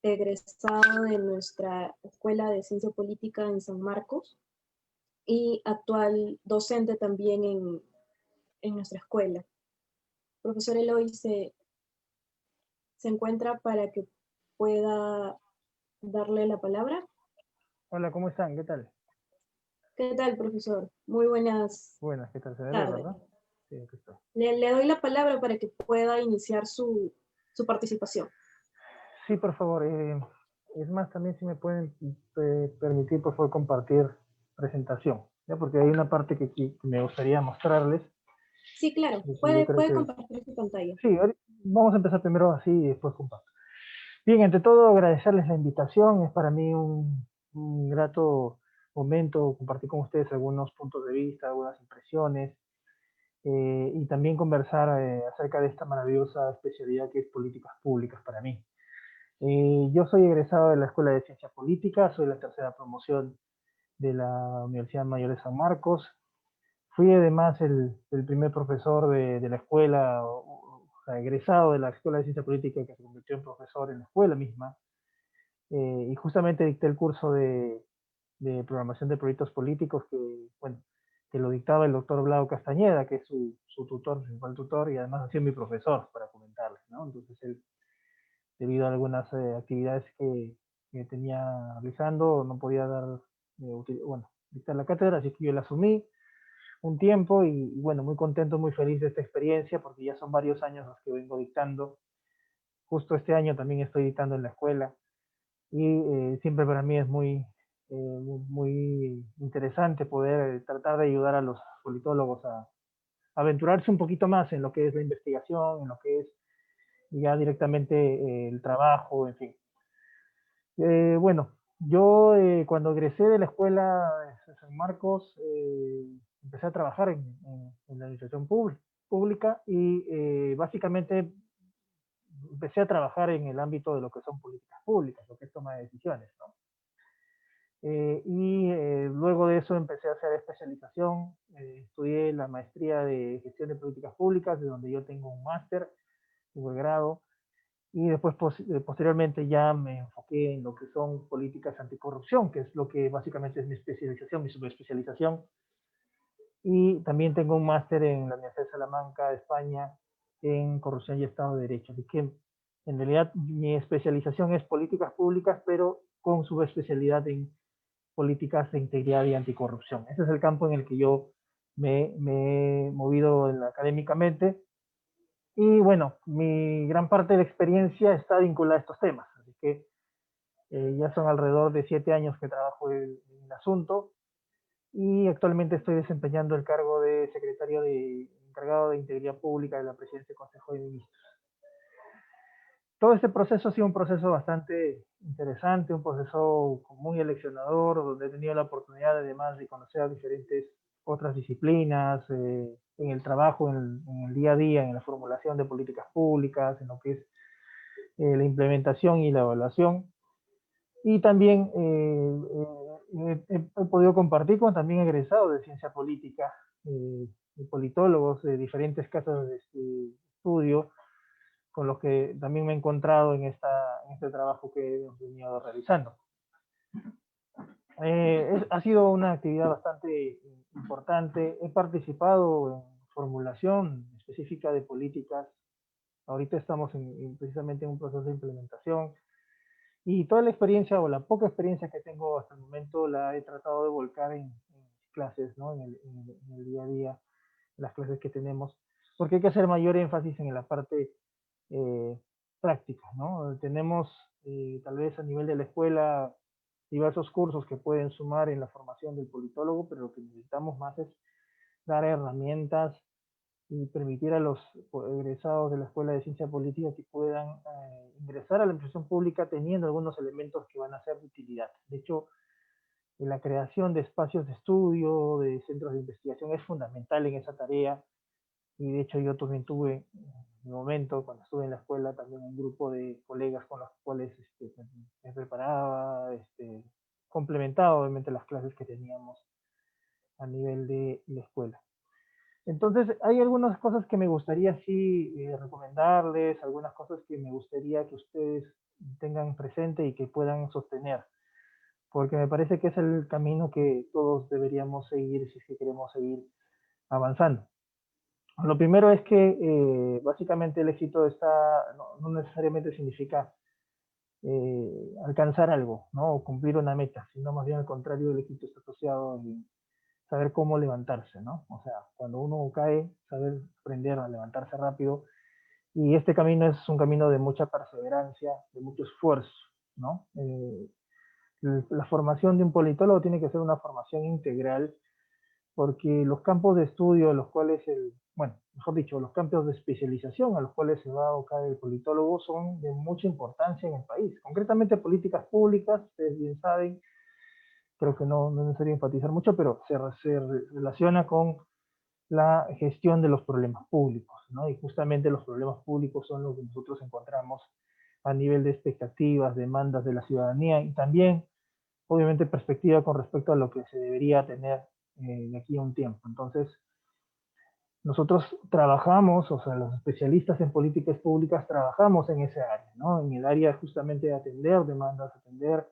egresado de nuestra Escuela de Ciencia Política en San Marcos y actual docente también en nuestra escuela. Profesor Eloy se encuentra para que pueda darle la palabra.
Hola, ¿cómo están? ¿Qué tal?
¿Qué tal, profesor? Muy buenas
Buenas, ¿qué tal? Se me ve,
tardes.
¿verdad? Sí, aquí está.
Le doy la palabra para que pueda iniciar su participación.
Sí, por favor. Es más, también si me pueden permitir, por favor, compartir presentación, ¿ya? Porque hay una parte que me gustaría mostrarles.
Sí, claro.
Y que yo creo
Puede
que...
compartir su pantalla.
Sí, vamos a empezar primero así y después comparto. Bien, ante todo agradecerles la invitación. Es para mí un grato momento compartir con ustedes algunos puntos de vista, algunas impresiones. Y también conversar acerca de esta maravillosa especialidad que es políticas públicas para mí. Yo soy egresado de la Escuela de Ciencia Política, soy la tercera promoción de la Universidad Mayor de San Marcos. Fui además el primer profesor de la escuela, o sea, egresado de la Escuela de Ciencia Política que se convirtió en profesor en la escuela misma. Y justamente dicté el curso de programación de proyectos políticos bueno, que lo dictaba el doctor Blau Castañeda, que es su tutor, principal tutor, y además ha sido mi profesor, para comentarles, ¿no? Entonces él, debido a algunas actividades que tenía realizando, no podía bueno, dictar la cátedra, así que yo la asumí un tiempo y bueno, muy contento, muy feliz de esta experiencia, porque ya son varios años los que vengo dictando. Justo este año también estoy dictando en la escuela y siempre para mí es muy interesante poder tratar de ayudar a los politólogos a aventurarse un poquito más en lo que es la investigación, en lo que es ya directamente el trabajo, en fin. Bueno, yo cuando egresé de la escuela de San Marcos, empecé a trabajar en la administración pública y básicamente empecé a trabajar en el ámbito de lo que son políticas públicas, lo que es toma de decisiones, ¿no? Luego de eso empecé a hacer especialización, estudié la maestría de gestión de políticas públicas, de donde yo tengo un máster, tengo el grado, y después posteriormente ya me enfoqué en lo que son políticas anticorrupción, que es lo que básicamente es mi especialización, mi subespecialización, y también tengo un máster en la Universidad de Salamanca, España, en corrupción y Estado de Derecho. Así que en realidad mi especialización es políticas públicas, pero con subespecialidad en políticas de integridad y anticorrupción. Ese es el campo en el que yo me he movido académicamente. Y bueno, mi gran parte de la experiencia está vinculada a estos temas. Así que ya son alrededor de 7 años que trabajo en el asunto y actualmente estoy desempeñando el cargo de secretario encargado de Integridad Pública de la Presidencia del Consejo de Ministros. Todo este proceso ha sido un proceso bastante interesante, un proceso muy eleccionador, donde he tenido la oportunidad además de conocer a diferentes otras disciplinas, en el trabajo, en el día a día, en la formulación de políticas públicas, en lo que es la implementación y la evaluación. Y también he podido compartir con también egresados de ciencia política, politólogos de diferentes casas de estudio, con los que también me he encontrado en este trabajo que hemos venido realizando. Ha sido una actividad bastante importante. He participado en formulación específica de políticas. Ahorita estamos precisamente en un proceso de implementación. Y toda la experiencia o la poca experiencia que tengo hasta el momento la he tratado de volcar en clases, ¿no? En el día a día, las clases que tenemos, porque hay que hacer mayor énfasis en la parte práctica, ¿no? Tenemos tal vez a nivel de la escuela diversos cursos que pueden sumar en la formación del politólogo, pero lo que necesitamos más es dar herramientas y permitir a los egresados de la Escuela de Ciencia Política que puedan ingresar a la administración pública teniendo algunos elementos que van a ser de utilidad. De hecho, la creación de espacios de estudio, de centros de investigación es fundamental en esa tarea. Y de hecho yo también tuve, en mi momento, cuando estuve en la escuela, también un grupo de colegas con los cuales me preparaba, complementaba obviamente las clases que teníamos a nivel de la escuela. Entonces, hay algunas cosas que me gustaría sí recomendarles, algunas cosas que me gustaría que ustedes tengan presente y que puedan sostener, porque me parece que es el camino que todos deberíamos seguir si es que queremos seguir avanzando. Lo primero es que básicamente el éxito no necesariamente significa alcanzar algo, ¿no? O cumplir una meta, sino más bien al contrario, el éxito está asociado en saber cómo levantarse, ¿no? O sea, cuando uno cae, saber aprender a levantarse rápido. Y este camino es un camino de mucha perseverancia, de mucho esfuerzo, ¿no? La formación de un politólogo tiene que ser una formación integral porque los campos de estudio a los cuales bueno, mejor dicho, los campos de especialización a los cuales se va a abocar el politólogo son de mucha importancia en el país. Concretamente políticas públicas, ustedes bien saben, creo que no es necesario enfatizar mucho, pero se relaciona con la gestión de los problemas públicos, ¿no? Y justamente los problemas públicos son lo que nosotros encontramos a nivel de expectativas, demandas de la ciudadanía y también, obviamente, perspectiva con respecto a lo que se debería tener de aquí a un tiempo. Entonces, nosotros trabajamos, o sea, los especialistas en políticas públicas trabajamos en ese área, ¿no? En el área justamente de atender demandas, atender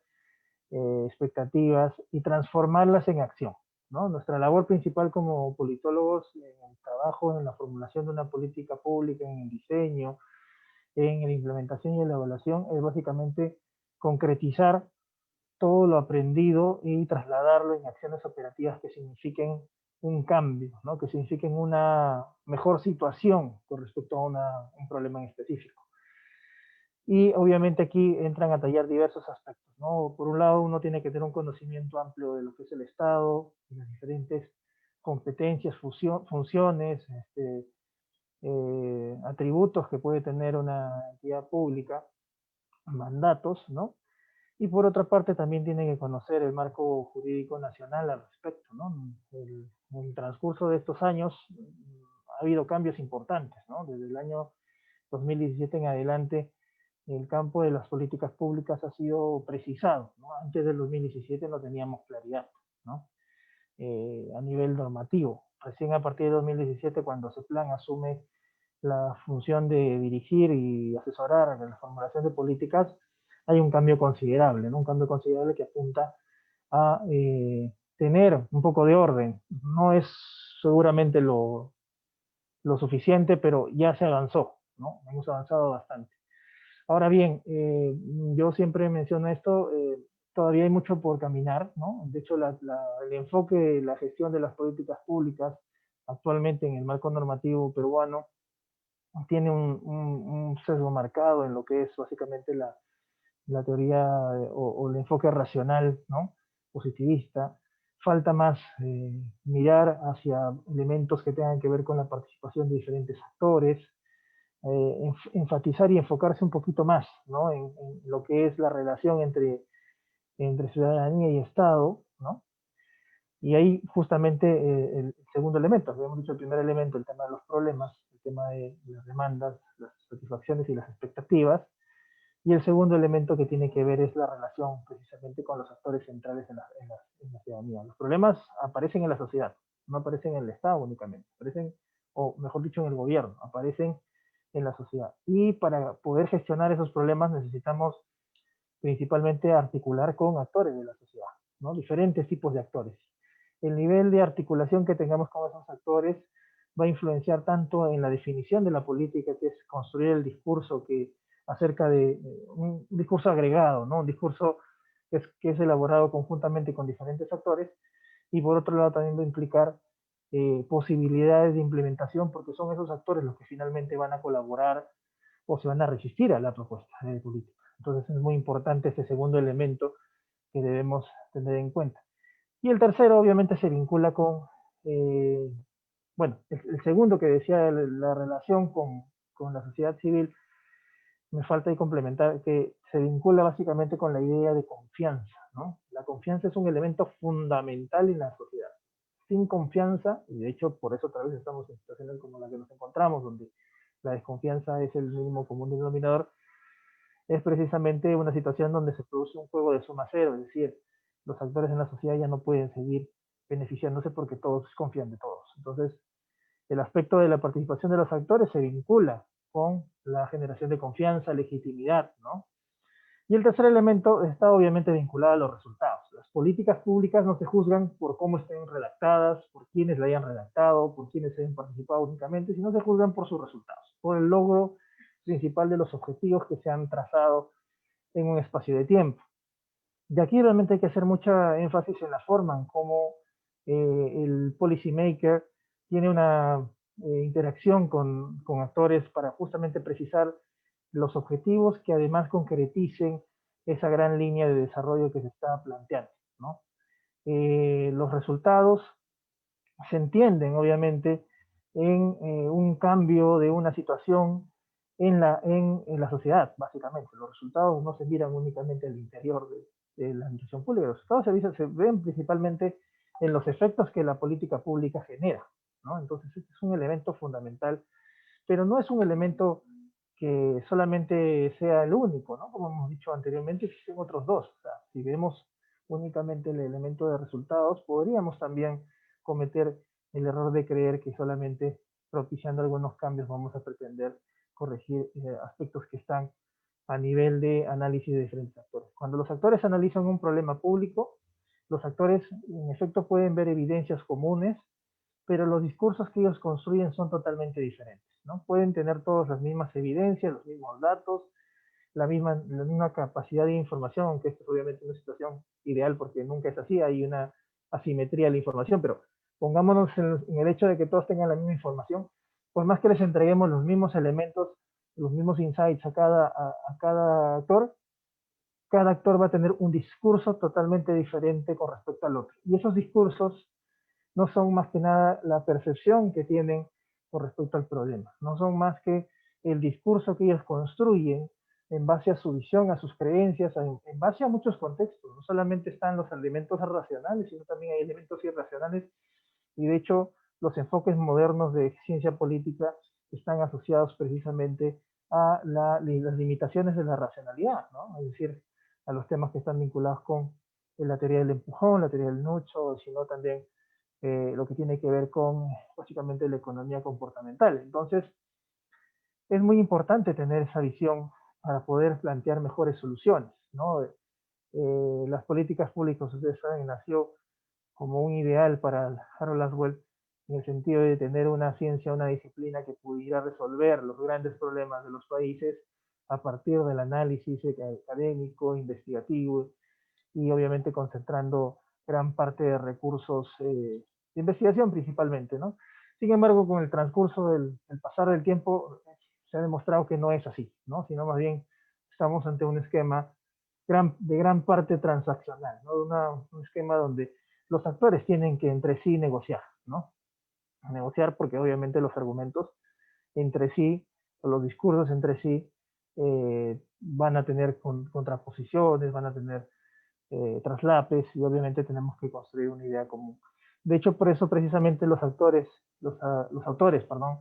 expectativas y transformarlas en acción, ¿no? Nuestra labor principal como politólogos en el trabajo, en la formulación de una política pública, en el diseño, en la implementación y la evaluación, es básicamente concretizar todo lo aprendido y trasladarlo en acciones operativas que signifiquen un cambio, ¿no? Que signifiquen una mejor situación con respecto a un problema en específico. Y obviamente aquí entran a tallar diversos aspectos, ¿no? Por un lado, uno tiene que tener un conocimiento amplio de lo que es el Estado, de las diferentes competencias, funciones, atributos que puede tener una entidad pública, mandatos, ¿no? Y por otra parte también tiene que conocer el marco jurídico nacional al respecto, ¿no? En el transcurso de estos años ha habido cambios importantes, ¿no? Desde el año 2017 en adelante, el campo de las políticas públicas ha sido precisado, ¿no? Antes del 2017 no teníamos claridad, ¿no? A nivel normativo. Recién a partir de 2017, cuando CEPLAN asume la función de dirigir y asesorar en la formulación de políticas, hay un cambio considerable, ¿no? Un cambio considerable que apunta a tener un poco de orden. No es seguramente lo suficiente, pero ya se avanzó, ¿no? Hemos avanzado bastante. Ahora bien, yo siempre menciono esto, todavía hay mucho por caminar, ¿no? De hecho, el enfoque, la gestión de las políticas públicas actualmente en el marco normativo peruano tiene un sesgo marcado en lo que es básicamente la teoría o el enfoque racional, ¿no? Positivista. Falta más mirar hacia elementos que tengan que ver con la participación de diferentes actores, enfatizar y enfocarse un poquito más, ¿no? En lo que es la relación entre ciudadanía y Estado, ¿no? Y ahí justamente el segundo elemento, habíamos dicho el primer elemento, el tema de los problemas, el tema de las demandas, las satisfacciones y las expectativas, y el segundo elemento que tiene que ver es la relación precisamente con los actores centrales en la ciudadanía. Los problemas aparecen en la sociedad, no aparecen en el Estado únicamente, aparecen, o mejor dicho, en el gobierno, aparecen en la sociedad. Y para poder gestionar esos problemas necesitamos principalmente articular con actores de la sociedad, ¿no? Diferentes tipos de actores. El nivel de articulación que tengamos con esos actores va a influenciar tanto en la definición de la política, que es construir el discurso que acerca de un discurso agregado, ¿no? Un discurso que es elaborado conjuntamente con diferentes actores, y por otro lado también va a implicar posibilidades de implementación, porque son esos actores los que finalmente van a colaborar o se van a resistir a la propuesta de política. Entonces es muy importante este segundo elemento que debemos tener en cuenta. Y el tercero obviamente se vincula con, bueno, el segundo que decía la relación con la sociedad civil, me falta y complementar que se vincula básicamente con la idea de confianza, ¿no? La confianza es un elemento fundamental en la sociedad. Sin confianza, y de hecho por eso tal vez estamos en situaciones como la que nos encontramos, donde la desconfianza es el mínimo común denominador, es precisamente una situación donde se produce un juego de suma cero, es decir, los actores en la sociedad ya no pueden seguir beneficiándose porque todos confían de todos. Entonces, el aspecto de la participación de los actores se vincula con la generación de confianza, legitimidad, ¿no? Y el tercer elemento está obviamente vinculado a los resultados. Las políticas públicas no se juzgan por cómo estén redactadas, por quienes la hayan redactado, por quienes hayan participado únicamente, sino se juzgan por sus resultados, por el logro principal de los objetivos que se han trazado en un espacio de tiempo. De aquí realmente hay que hacer mucha énfasis en la forma en cómo el policymaker tiene una interacción con actores para justamente precisar los objetivos que además concreticen esa gran línea de desarrollo que se está planteando, ¿no? Los resultados se entienden, obviamente, en un cambio de una situación en la sociedad, básicamente. Los resultados no se miran únicamente al interior de la administración pública. Los resultados se ven principalmente en los efectos que la política pública genera, ¿no? Entonces, este es un elemento fundamental, pero no es un elemento que solamente sea el único, ¿no? Como hemos dicho anteriormente, existen otros dos. O sea, si vemos únicamente el elemento de resultados, podríamos también cometer el error de creer que solamente propiciando algunos cambios vamos a pretender corregir aspectos que están a nivel de análisis de diferentes actores. Cuando los actores analizan un problema público, los actores en efecto pueden ver evidencias comunes, pero los discursos que ellos construyen son totalmente diferentes, ¿no? Pueden tener todas las mismas evidencias, los mismos datos, la misma capacidad de información, aunque esto es obviamente una situación ideal porque nunca es así, hay una asimetría de la información, pero pongámonos en el hecho de que todos tengan la misma información, por más que les entreguemos los mismos elementos, los mismos insights a cada actor va a tener un discurso totalmente diferente con respecto al otro. Y esos discursos no son más que nada la percepción que tienen con respecto al problema, no son más que el discurso que ellos construyen en base a su visión, a sus creencias, en base a muchos contextos. No solamente están los elementos racionales, sino también hay elementos irracionales, y de hecho los enfoques modernos de ciencia política están asociados precisamente a las limitaciones de la racionalidad, ¿no? Es decir, a los temas que están vinculados con la teoría del empujón, la teoría del nucho, sino también lo que tiene que ver con básicamente la economía comportamental. Entonces, es muy importante tener esa visión para poder plantear mejores soluciones, ¿no? Las políticas públicas, ustedes saben, nació como un ideal para Harold Laswell, en el sentido de tener una ciencia, una disciplina que pudiera resolver los grandes problemas de los países a partir del análisis académico, investigativo, y obviamente concentrando gran parte de recursos de investigación principalmente, ¿no? Sin embargo, con el transcurso del pasar del tiempo, se ha demostrado que no es así, ¿no? Sino más bien estamos ante un esquema de gran parte transaccional, ¿no? Un esquema donde los actores tienen que entre sí negociar, ¿no? Negociar porque obviamente los argumentos entre sí, o los discursos entre sí, van a tener contraposiciones, van a tener traslapes, y obviamente tenemos que construir una idea común. De hecho, por eso precisamente los autores, perdón,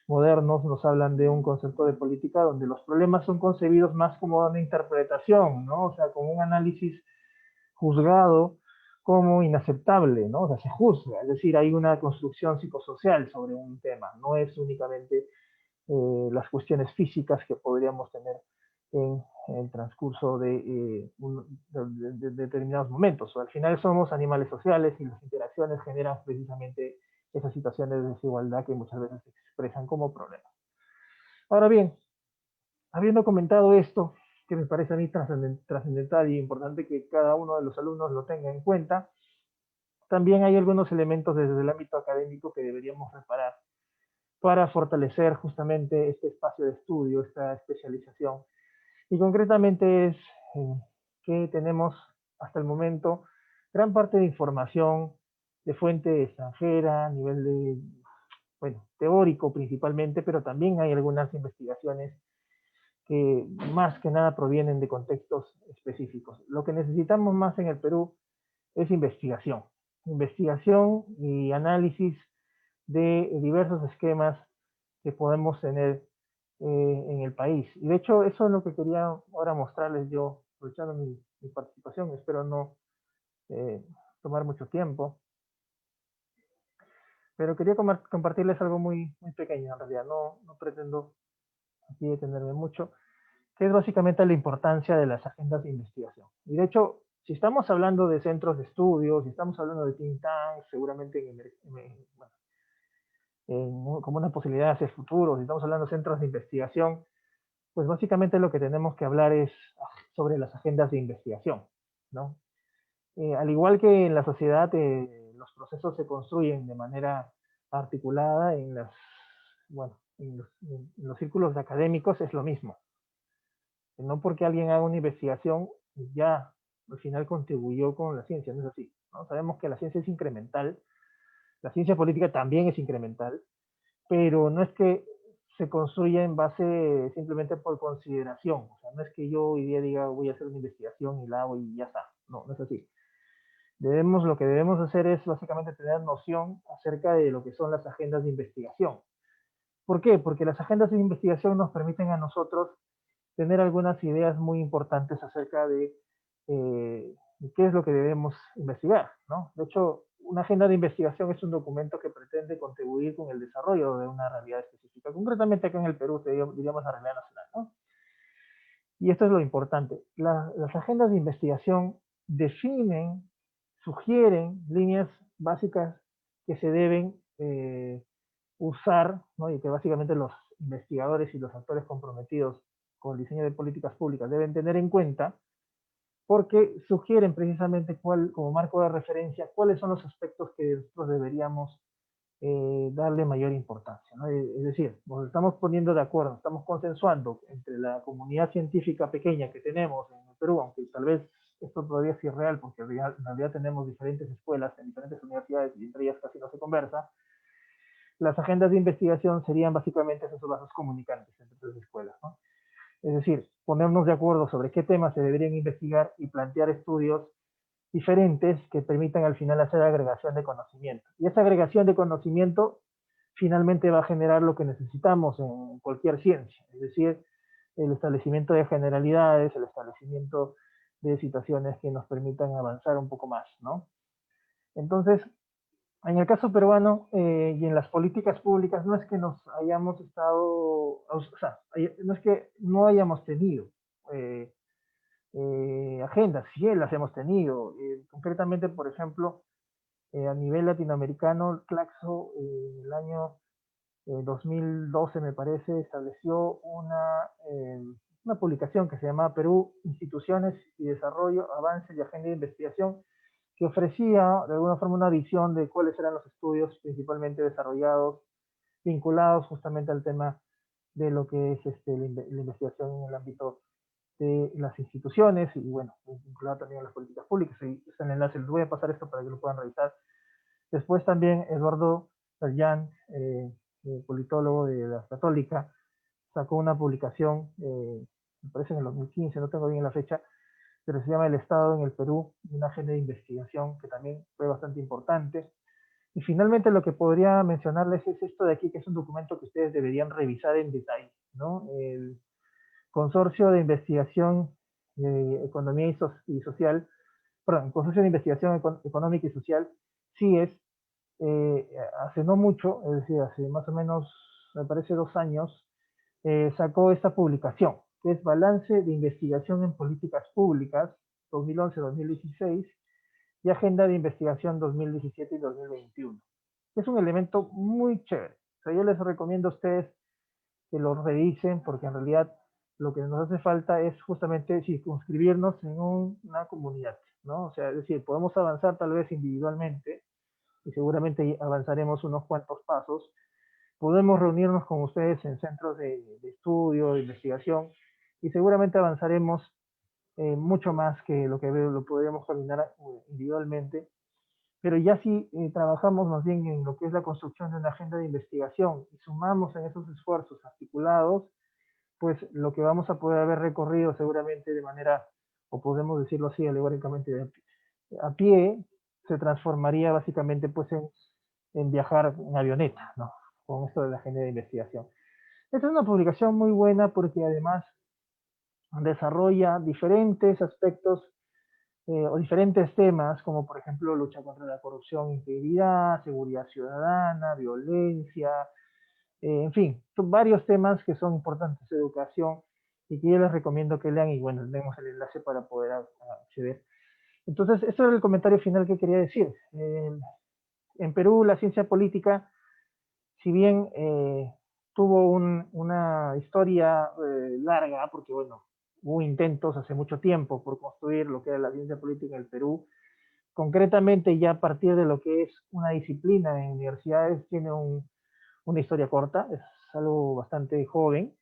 modernos nos hablan de un concepto de política donde los problemas son concebidos más como una interpretación, ¿no? O sea, como un análisis juzgado como inaceptable, ¿no? O sea, se juzga, es decir, hay una construcción psicosocial sobre un tema, no es únicamente las cuestiones físicas que podríamos tener en el transcurso de determinados momentos. O al final somos animales sociales y las interacciones generan precisamente esas situaciones de desigualdad que muchas veces se expresan como problemas. Ahora bien, habiendo comentado esto, que me parece a mí trascendental y importante que cada uno de los alumnos lo tenga en cuenta, también hay algunos elementos desde el ámbito académico que deberíamos reparar para fortalecer justamente este espacio de estudio, esta especialización. Y concretamente es que tenemos hasta el momento gran parte de información de fuente extranjera, a nivel de, bueno, teórico principalmente, pero también hay algunas investigaciones que más que nada provienen de contextos específicos. Lo que necesitamos más en el Perú es investigación y análisis de diversos esquemas que podemos tener en el país. Y de hecho, eso es lo que quería ahora mostrarles yo, aprovechando mi participación. Espero no tomar mucho tiempo. pero quería compartirles algo muy, muy pequeño en realidad, no pretendo aquí detenerme mucho, que es básicamente la importancia de las agendas de investigación. Y de hecho, si estamos hablando de centros de estudios, si estamos hablando de think tanks, seguramente como una posibilidad hacia el futuro, si estamos hablando de centros de investigación, pues básicamente lo que tenemos que hablar es sobre las agendas de investigación, ¿no? Al igual que en la sociedad, los procesos se construyen de manera articulada en los círculos académicos es lo mismo. No porque alguien haga una investigación ya al final contribuyó con la ciencia, no es así, ¿no? Sabemos que la ciencia es incremental, la ciencia política también es incremental, pero no es que se construya en base simplemente por consideración, o sea, no es que yo hoy día diga voy a hacer una investigación y la hago y ya está, no es así. Lo que debemos hacer es básicamente tener noción acerca de lo que son las agendas de investigación. ¿Por qué? Porque las agendas de investigación nos permiten a nosotros tener algunas ideas muy importantes acerca de qué es lo que debemos investigar, ¿no? De hecho, una agenda de investigación es un documento que pretende contribuir con el desarrollo de una realidad específica, concretamente acá en el Perú, diríamos la realidad nacional, ¿no? Y esto es lo importante. Las agendas de investigación definen, sugieren líneas básicas que se deben usar, ¿no? Y que básicamente los investigadores y los actores comprometidos con el diseño de políticas públicas deben tener en cuenta, porque sugieren precisamente como marco de referencia cuáles son los aspectos que nosotros deberíamos darle mayor importancia, ¿no? Es decir, nos estamos poniendo de acuerdo, estamos consensuando entre la comunidad científica pequeña que tenemos en el Perú, aunque tal vez esto todavía es irreal, porque en realidad tenemos diferentes escuelas en diferentes universidades y entre ellas casi no se conversa. Las agendas de investigación serían básicamente esos vasos comunicantes entre las escuelas, ¿no? Es decir, ponernos de acuerdo sobre qué temas se deberían investigar y plantear estudios diferentes que permitan al final hacer agregación de conocimiento. Y esa agregación de conocimiento finalmente va a generar lo que necesitamos en cualquier ciencia, es decir, el establecimiento de generalidades, el establecimiento de situaciones que nos permitan avanzar un poco más, ¿no? Entonces, en el caso peruano y en las políticas públicas no es que nos hayamos estado, o sea, no es que no hayamos tenido agendas, sí las hemos tenido. Concretamente, por ejemplo, a nivel latinoamericano, Claxo en el año 2012, me parece, estableció una publicación que se llamaba Perú, Instituciones y Desarrollo, Avances y Agenda de Investigación, que ofrecía de alguna forma una visión de cuáles eran los estudios principalmente desarrollados, vinculados justamente al tema de lo que es la investigación en el ámbito de las instituciones y bueno, vinculado también a las políticas públicas. Y está en el enlace, les voy a pasar esto para que lo puedan revisar. Después también Eduardo Sallán, politólogo de la Católica, sacó una publicación, me parece en el 2015, no tengo bien la fecha, pero se llama El Estado en el Perú, una agenda de investigación que también fue bastante importante. Y finalmente lo que podría mencionarles es esto de aquí, que es un documento que ustedes deberían revisar en detalle, ¿no? El Consorcio de Investigación Economía y Social, perdón, Consorcio de Investigación Económica y Social, CIES, hace no mucho, es decir, hace más o menos, me parece 2 años, sacó esta publicación, que es Balance de Investigación en Políticas Públicas 2011-2016 y Agenda de Investigación 2017 y 2021. Es un elemento muy chévere. O sea, yo les recomiendo a ustedes que lo revisen porque en realidad lo que nos hace falta es justamente circunscribirnos en una comunidad, ¿no? O sea, es decir, podemos avanzar tal vez individualmente y seguramente avanzaremos unos cuantos pasos. Podemos reunirnos con ustedes en centros de estudio, de investigación y seguramente avanzaremos mucho más que lo que lo podríamos caminar individualmente. Pero ya si trabajamos más bien en lo que es la construcción de una agenda de investigación y sumamos en esos esfuerzos articulados, pues lo que vamos a poder haber recorrido seguramente de manera, o podemos decirlo así, alegóricamente a pie, se transformaría básicamente pues en viajar en avioneta, ¿no? Con esto de la agenda de investigación. Esta es una publicación muy buena porque además desarrolla diferentes aspectos o diferentes temas, como por ejemplo lucha contra la corrupción, integridad, seguridad ciudadana, violencia, en fin, son varios temas que son importantes, educación, y que yo les recomiendo que lean, y bueno, tenemos el enlace para poder acceder. Entonces, este era el comentario final que quería decir. En Perú, la ciencia política, si bien tuvo una historia larga, porque bueno, hubo intentos hace mucho tiempo por construir lo que era la ciencia política en el Perú, concretamente ya a partir de lo que es una disciplina en universidades, tiene una historia corta, es algo bastante joven,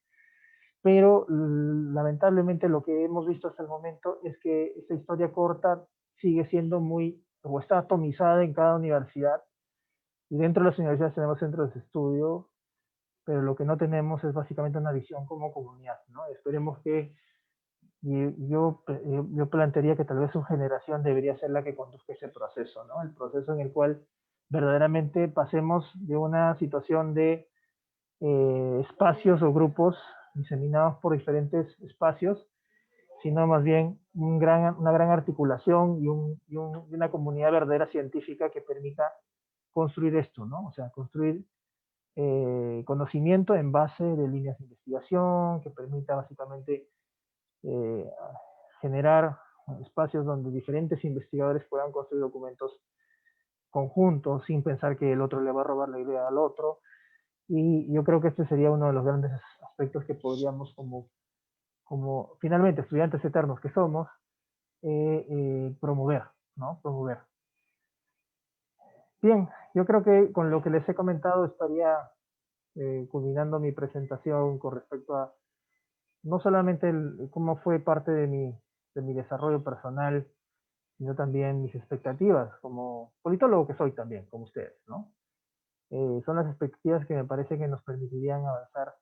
pero lamentablemente lo que hemos visto hasta el momento es que esta historia corta sigue siendo o está atomizada en cada universidad, y dentro de las universidades tenemos centros de estudio, pero lo que no tenemos es básicamente una visión como comunidad, ¿no? Esperemos que, yo plantearía que tal vez su generación debería ser la que conduzca ese proceso, ¿no? El proceso en el cual verdaderamente pasemos de una situación de espacios o grupos diseminados por diferentes espacios, sino más bien una gran articulación y una comunidad verdadera científica que permita construir esto, ¿no? O sea, construir conocimiento en base de líneas de investigación, que permita básicamente generar espacios donde diferentes investigadores puedan construir documentos conjuntos sin pensar que el otro le va a robar la idea al otro. Y yo creo que este sería uno de los grandes aspectos que podríamos, como finalmente estudiantes eternos que somos, promover, ¿no? Promover. Bien, yo creo que con lo que les he comentado estaría culminando mi presentación con respecto a no solamente cómo fue parte de mi desarrollo personal, sino también mis expectativas como politólogo que soy también, como ustedes, ¿no? Son las expectativas que me parece que nos permitirían avanzar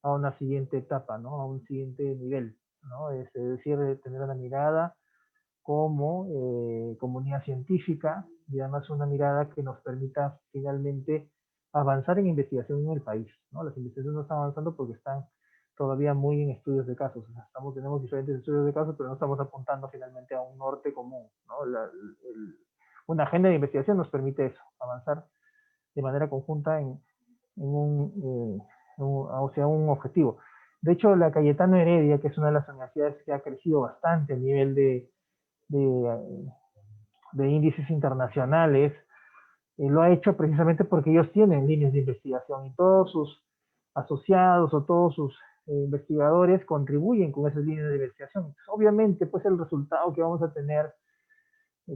a una siguiente etapa, ¿no? A un siguiente nivel, ¿no? Es decir, tener una mirada como comunidad científica y además una mirada que nos permita finalmente avanzar en investigación en el país, ¿no? Las investigaciones no están avanzando porque están todavía muy en estudios de casos. O sea, tenemos diferentes estudios de casos, pero no estamos apuntando finalmente a un norte común, ¿no? Una agenda de investigación nos permite eso, avanzar de manera conjunta un objetivo. De hecho, la Cayetano Heredia, que es una de las universidades que ha crecido bastante a nivel de índices internacionales, lo ha hecho precisamente porque ellos tienen líneas de investigación y todos sus asociados o todos sus investigadores contribuyen con esas líneas de investigación. Entonces, obviamente, pues el resultado que vamos a tener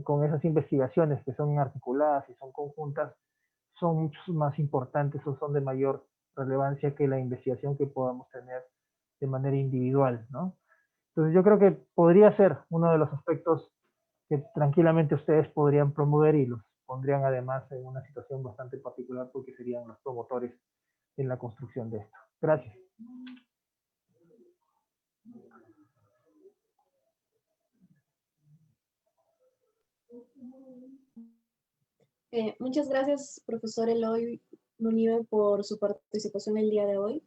con esas investigaciones que son articuladas y son conjuntas son mucho más importantes o son de mayor relevancia que la investigación que podamos tener de manera individual, ¿no? Entonces yo creo que podría ser uno de los aspectos que tranquilamente ustedes podrían promover y los pondrían además en una situación bastante particular porque serían los promotores en la construcción de esto. Gracias.
Muchas gracias, profesor Eloy Munive, por su participación el día de hoy.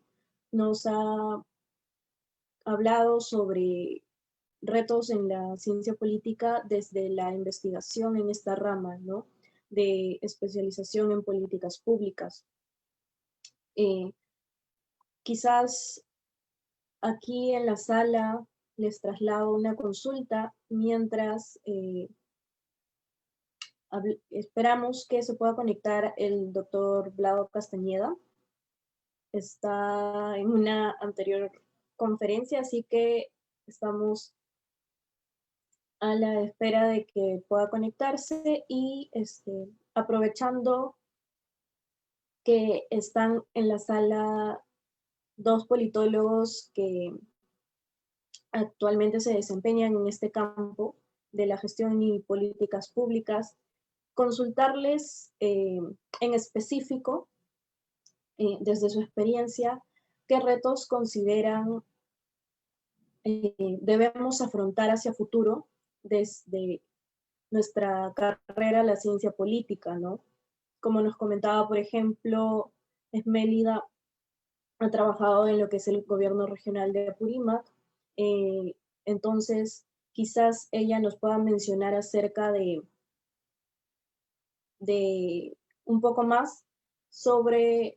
Nos ha hablado sobre retos en la ciencia política desde la investigación en esta rama, ¿no? De especialización en políticas públicas. Quizás aquí en la sala les traslado una consulta mientras esperamos que se pueda conectar el doctor Vlado Castañeda. Está en una anterior conferencia, así que estamos a la espera de que pueda conectarse y aprovechando que están en la sala dos politólogos que actualmente se desempeñan en este campo de la gestión y políticas públicas, consultarles en específico, desde su experiencia, qué retos consideran debemos afrontar hacia futuro desde nuestra carrera, la ciencia política, ¿no? Como nos comentaba, por ejemplo, Esmélida ha trabajado en lo que es el gobierno regional de Apurímac, entonces quizás ella nos pueda mencionar acerca de un poco más sobre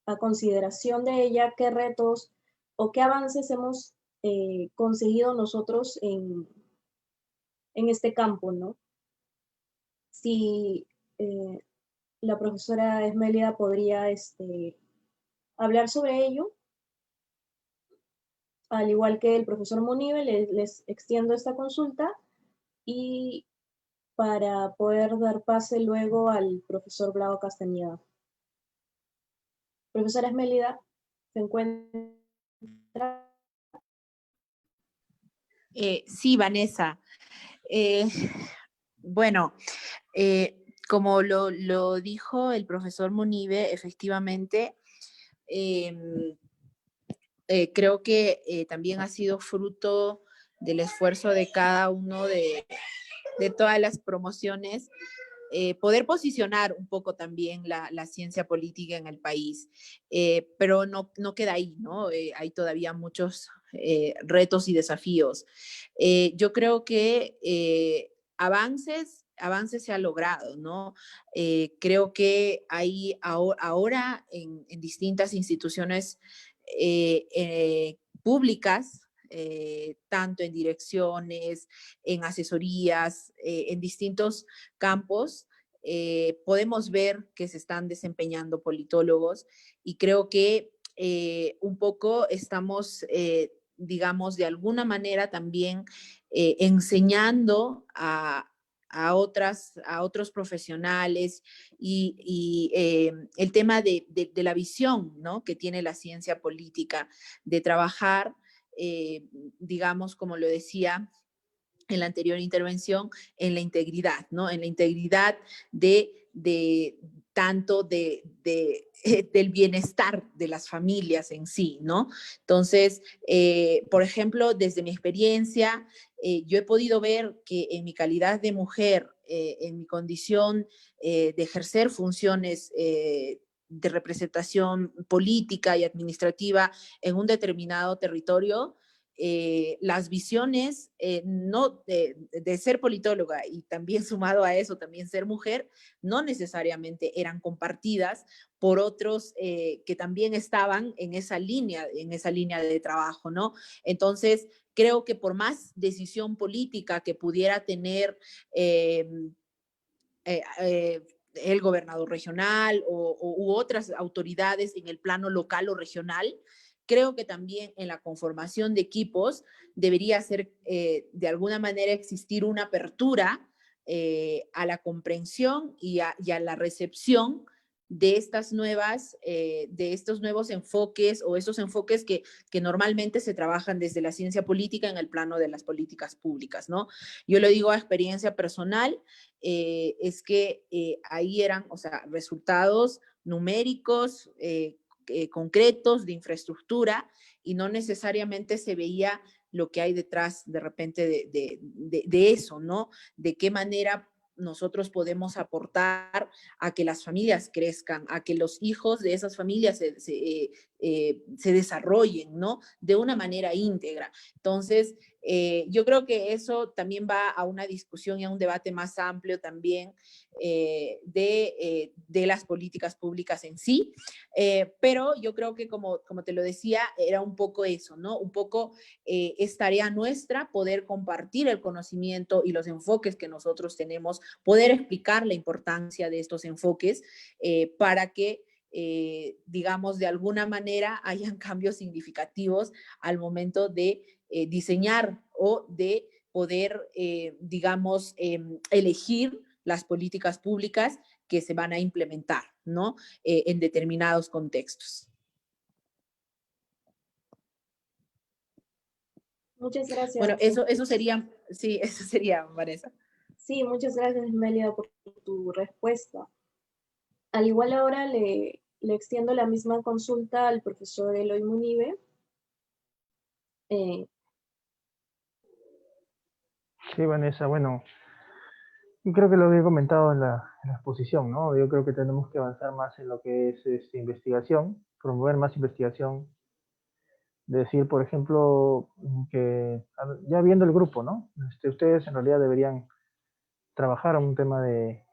a consideración de ella, qué retos o qué avances hemos conseguido nosotros en este campo, ¿no? Si la profesora Esmélida podría hablar sobre ello, al igual que el profesor Munive, les extiendo esta consulta y para poder dar pase luego al profesor Blago Castañeda. Profesora Esmélida, ¿se encuentra?
Sí, Vanessa. Bueno, como lo dijo el profesor Munive, efectivamente, creo que también ha sido fruto del esfuerzo de cada uno de todas las promociones, poder posicionar un poco también la ciencia política en el país, pero no queda ahí, ¿no? Hay todavía muchos retos y desafíos. Yo creo que avances se ha logrado, ¿no? Creo que hay ahora en distintas instituciones públicas, tanto en direcciones, en asesorías, en distintos campos, podemos ver que se están desempeñando politólogos y creo que un poco estamos, digamos, de alguna manera también enseñando a otros profesionales y el tema de la visión, ¿no?, que tiene la ciencia política, de trabajar, digamos, como lo decía en la anterior intervención, en la integridad, ¿no? En la integridad tanto del bienestar de las familias en sí, ¿no? Entonces, por ejemplo, desde mi experiencia, yo he podido ver que en mi calidad de mujer, en mi condición de ejercer funciones de representación política y administrativa en un determinado territorio, las visiones no de ser politóloga y también sumado a eso también ser mujer, no necesariamente eran compartidas por otros que también estaban en esa línea de trabajo, ¿no? Entonces, creo que por más decisión política que pudiera tener el gobernador regional u otras autoridades en el plano local o regional, creo que también en la conformación de equipos debería ser, de alguna manera, existir una apertura a la comprensión y a la recepción de estas de estos nuevos enfoques o esos enfoques que normalmente se trabajan desde la ciencia política en el plano de las políticas públicas, ¿no? Yo lo digo a experiencia personal, es que ahí eran, o sea, resultados numéricos, concretos de infraestructura y no necesariamente se veía lo que hay detrás de repente de eso, ¿no? De qué manera nosotros podemos aportar a que las familias crezcan, a que los hijos de esas familias se desarrollen, ¿no? De una manera íntegra. Entonces, yo creo que eso también va a una discusión y a un debate más amplio también de las políticas públicas en sí, pero yo creo que como te lo decía, era un poco eso, ¿no? Un poco es tarea nuestra poder compartir el conocimiento y los enfoques que nosotros tenemos, poder explicar la importancia de estos enfoques para que digamos, de alguna manera hayan cambios significativos al momento de diseñar o de poder, digamos, elegir las políticas públicas que se van a implementar, ¿no? En determinados contextos.
Muchas gracias.
Bueno, eso sería, sí, eso sería, Vanessa.
Sí, muchas gracias, Esmélida, por tu respuesta. Al igual ahora le extiendo la misma consulta al profesor Eloy Munive.
Sí, Vanessa, bueno, yo creo que lo había comentado en la exposición, ¿no? Yo creo que tenemos que avanzar más en lo que es investigación, promover más investigación decir, por ejemplo, que ya viendo el grupo, ¿no? Ustedes en realidad deberían trabajar en un tema de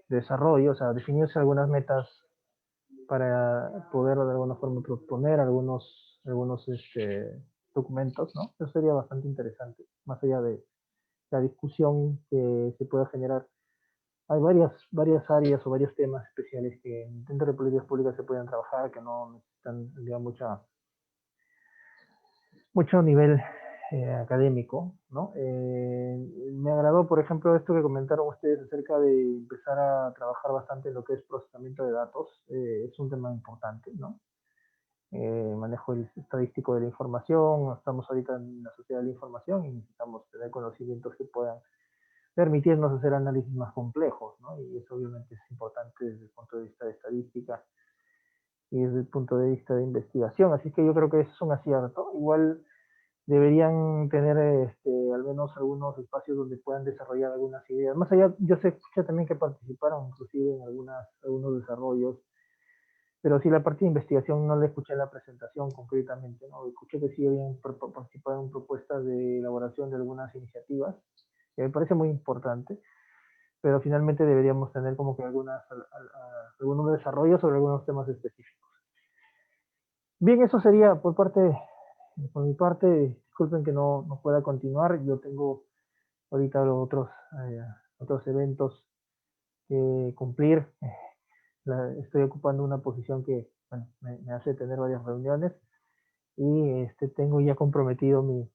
desarrollo, o sea, definirse algunas metas para poder de alguna forma proponer algunos documentos, ¿no? Eso sería bastante interesante, más allá de la discusión que se pueda generar. Hay varias áreas o varios temas especiales que dentro de políticas públicas se pueden trabajar, que no necesitan, digamos, mucho nivel académico, ¿no? Me agradó, por ejemplo, esto que comentaron ustedes acerca de empezar a trabajar bastante en lo que es procesamiento de datos. Es un tema importante, ¿no? Manejo estadístico de la información, estamos ahorita en la sociedad de la información y necesitamos tener conocimientos que puedan permitirnos hacer análisis más complejos, ¿no? Y eso obviamente es importante desde el punto de vista de estadística y desde el punto de vista de investigación, así que yo creo que eso es un acierto. Igual deberían tener al menos algunos espacios donde puedan desarrollar algunas ideas. Más allá, yo sé también que participaron inclusive en algunos desarrollos, pero sí la parte de investigación no la escuché en la presentación concretamente, ¿no? Escuché que sí habían participado en propuestas de elaboración de algunas iniciativas, que me parece muy importante, pero finalmente deberíamos tener como que algunos desarrollos sobre algunos temas específicos. Bien, eso sería por mi parte. Disculpen que no pueda continuar, yo tengo ahorita otros eventos que cumplir. Estoy ocupando una posición que bueno, me hace tener varias reuniones y tengo ya comprometido mi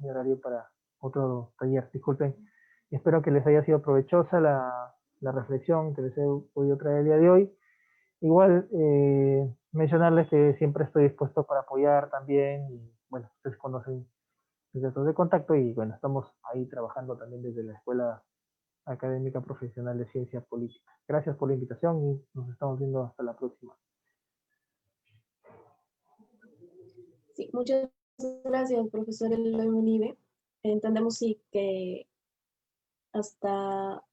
horario para otro taller. Disculpen, espero que les haya sido provechosa la reflexión que les he podido traer el día de hoy. Igual mencionarles que siempre estoy dispuesto para apoyar también, y bueno, ustedes conocen mis datos de contacto y bueno, estamos ahí trabajando también desde la Escuela Académica Profesional de Ciencia Política. Gracias por la invitación y nos estamos viendo hasta la próxima.
Sí, muchas gracias, profesor Eloy Munive. Entendemos sí que hasta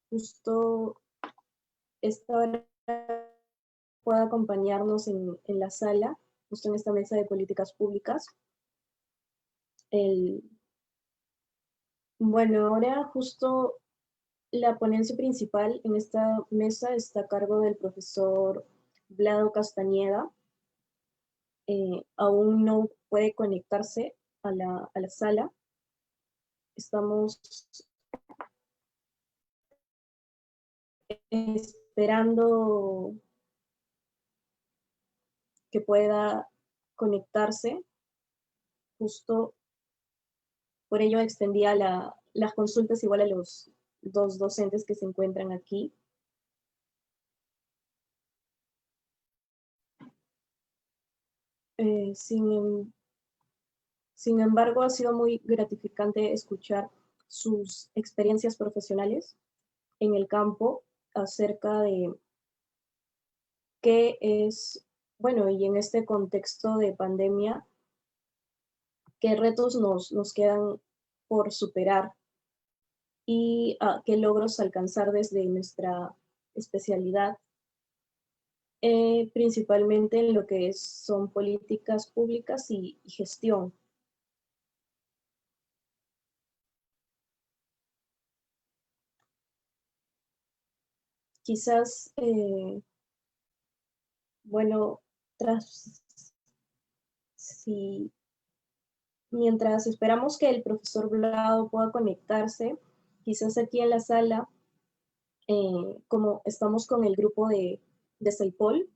justo esta hora pueda acompañarnos en la sala, justo en esta mesa de políticas públicas. Bueno, ahora justo la ponencia principal en esta mesa está a cargo del profesor Vlado Castañeda. Aún no puede conectarse a la sala. Estamos esperando que pueda conectarse. Justo por ello extendía las consultas igual a los dos docentes que se encuentran aquí. Sin embargo, ha sido muy gratificante escuchar sus experiencias profesionales en el campo acerca de qué es, bueno, y en este contexto de pandemia, qué retos nos quedan por superar y qué logros alcanzar desde nuestra especialidad, principalmente en lo que son políticas públicas y gestión. Quizás, bueno, mientras esperamos que el profesor Vlado pueda conectarse, quizás aquí en la sala, como estamos con el grupo de CEIPOL,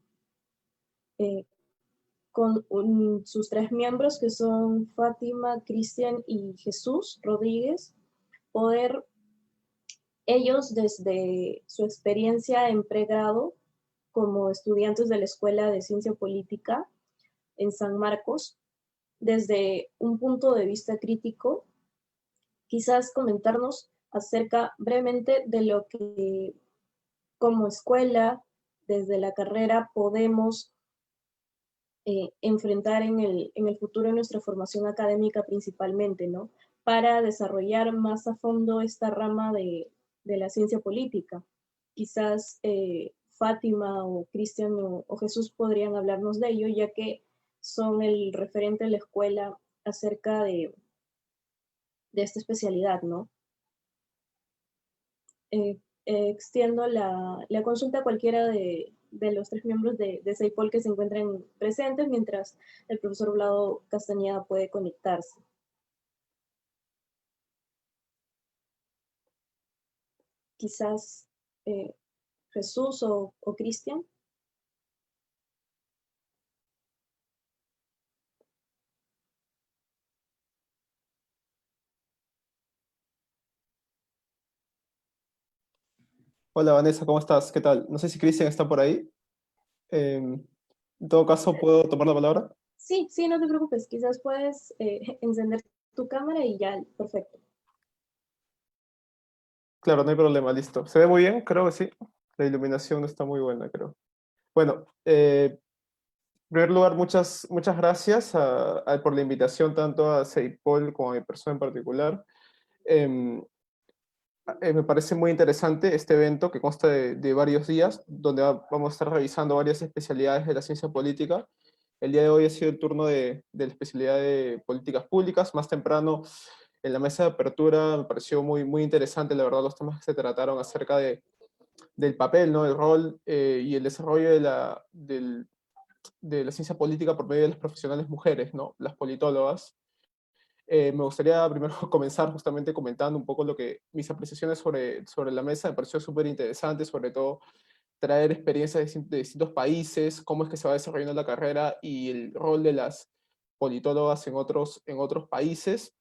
con sus 3 miembros que son Fátima, Cristian y Jesús Rodríguez, poder ellos desde su experiencia en pregrado como estudiantes de la Escuela de Ciencia Política en San Marcos, desde un punto de vista crítico, quizás comentarnos acerca brevemente de lo que como escuela, desde la carrera, podemos enfrentar en el futuro en nuestra formación académica principalmente, ¿no? Para desarrollar más a fondo esta rama de la ciencia política. Quizás Fátima o Cristian o Jesús podrían hablarnos de ello, ya que son el referente de la escuela acerca de esta especialidad, ¿no? Extiendo la consulta a cualquiera de los 3 miembros de CEIPOL que se encuentren presentes, mientras el profesor Vlado Castañeda puede conectarse. Quizás Jesús o Cristian.
Hola Vanessa, ¿cómo estás? ¿Qué tal? No sé si Cristian está por ahí. En todo caso, ¿puedo tomar la palabra?
Sí, sí, no te preocupes. Quizás puedes encender tu cámara y ya, perfecto.
Claro, no hay problema, listo. ¿Se ve muy bien? Creo que sí. La iluminación está muy buena, creo. Bueno, en primer lugar, muchas gracias por la invitación tanto a CEIPOL como a mi persona en particular. Em, Me parece muy interesante este evento que consta de varios días, donde vamos a estar revisando varias especialidades de la ciencia política. El día de hoy ha sido el turno de la especialidad de políticas públicas. Más temprano, en la mesa de apertura, me pareció muy interesante, la verdad, los temas que se trataron acerca del papel, ¿no? El rol y el desarrollo de la ciencia política por medio de las profesionales mujeres, ¿no? Las politólogas. Me gustaría primero comenzar justamente comentando un poco mis apreciaciones sobre la mesa. Me pareció súper interesante, sobre todo traer experiencias de distintos países, cómo es que se va desarrollando la carrera y el rol de las politólogas en otros países.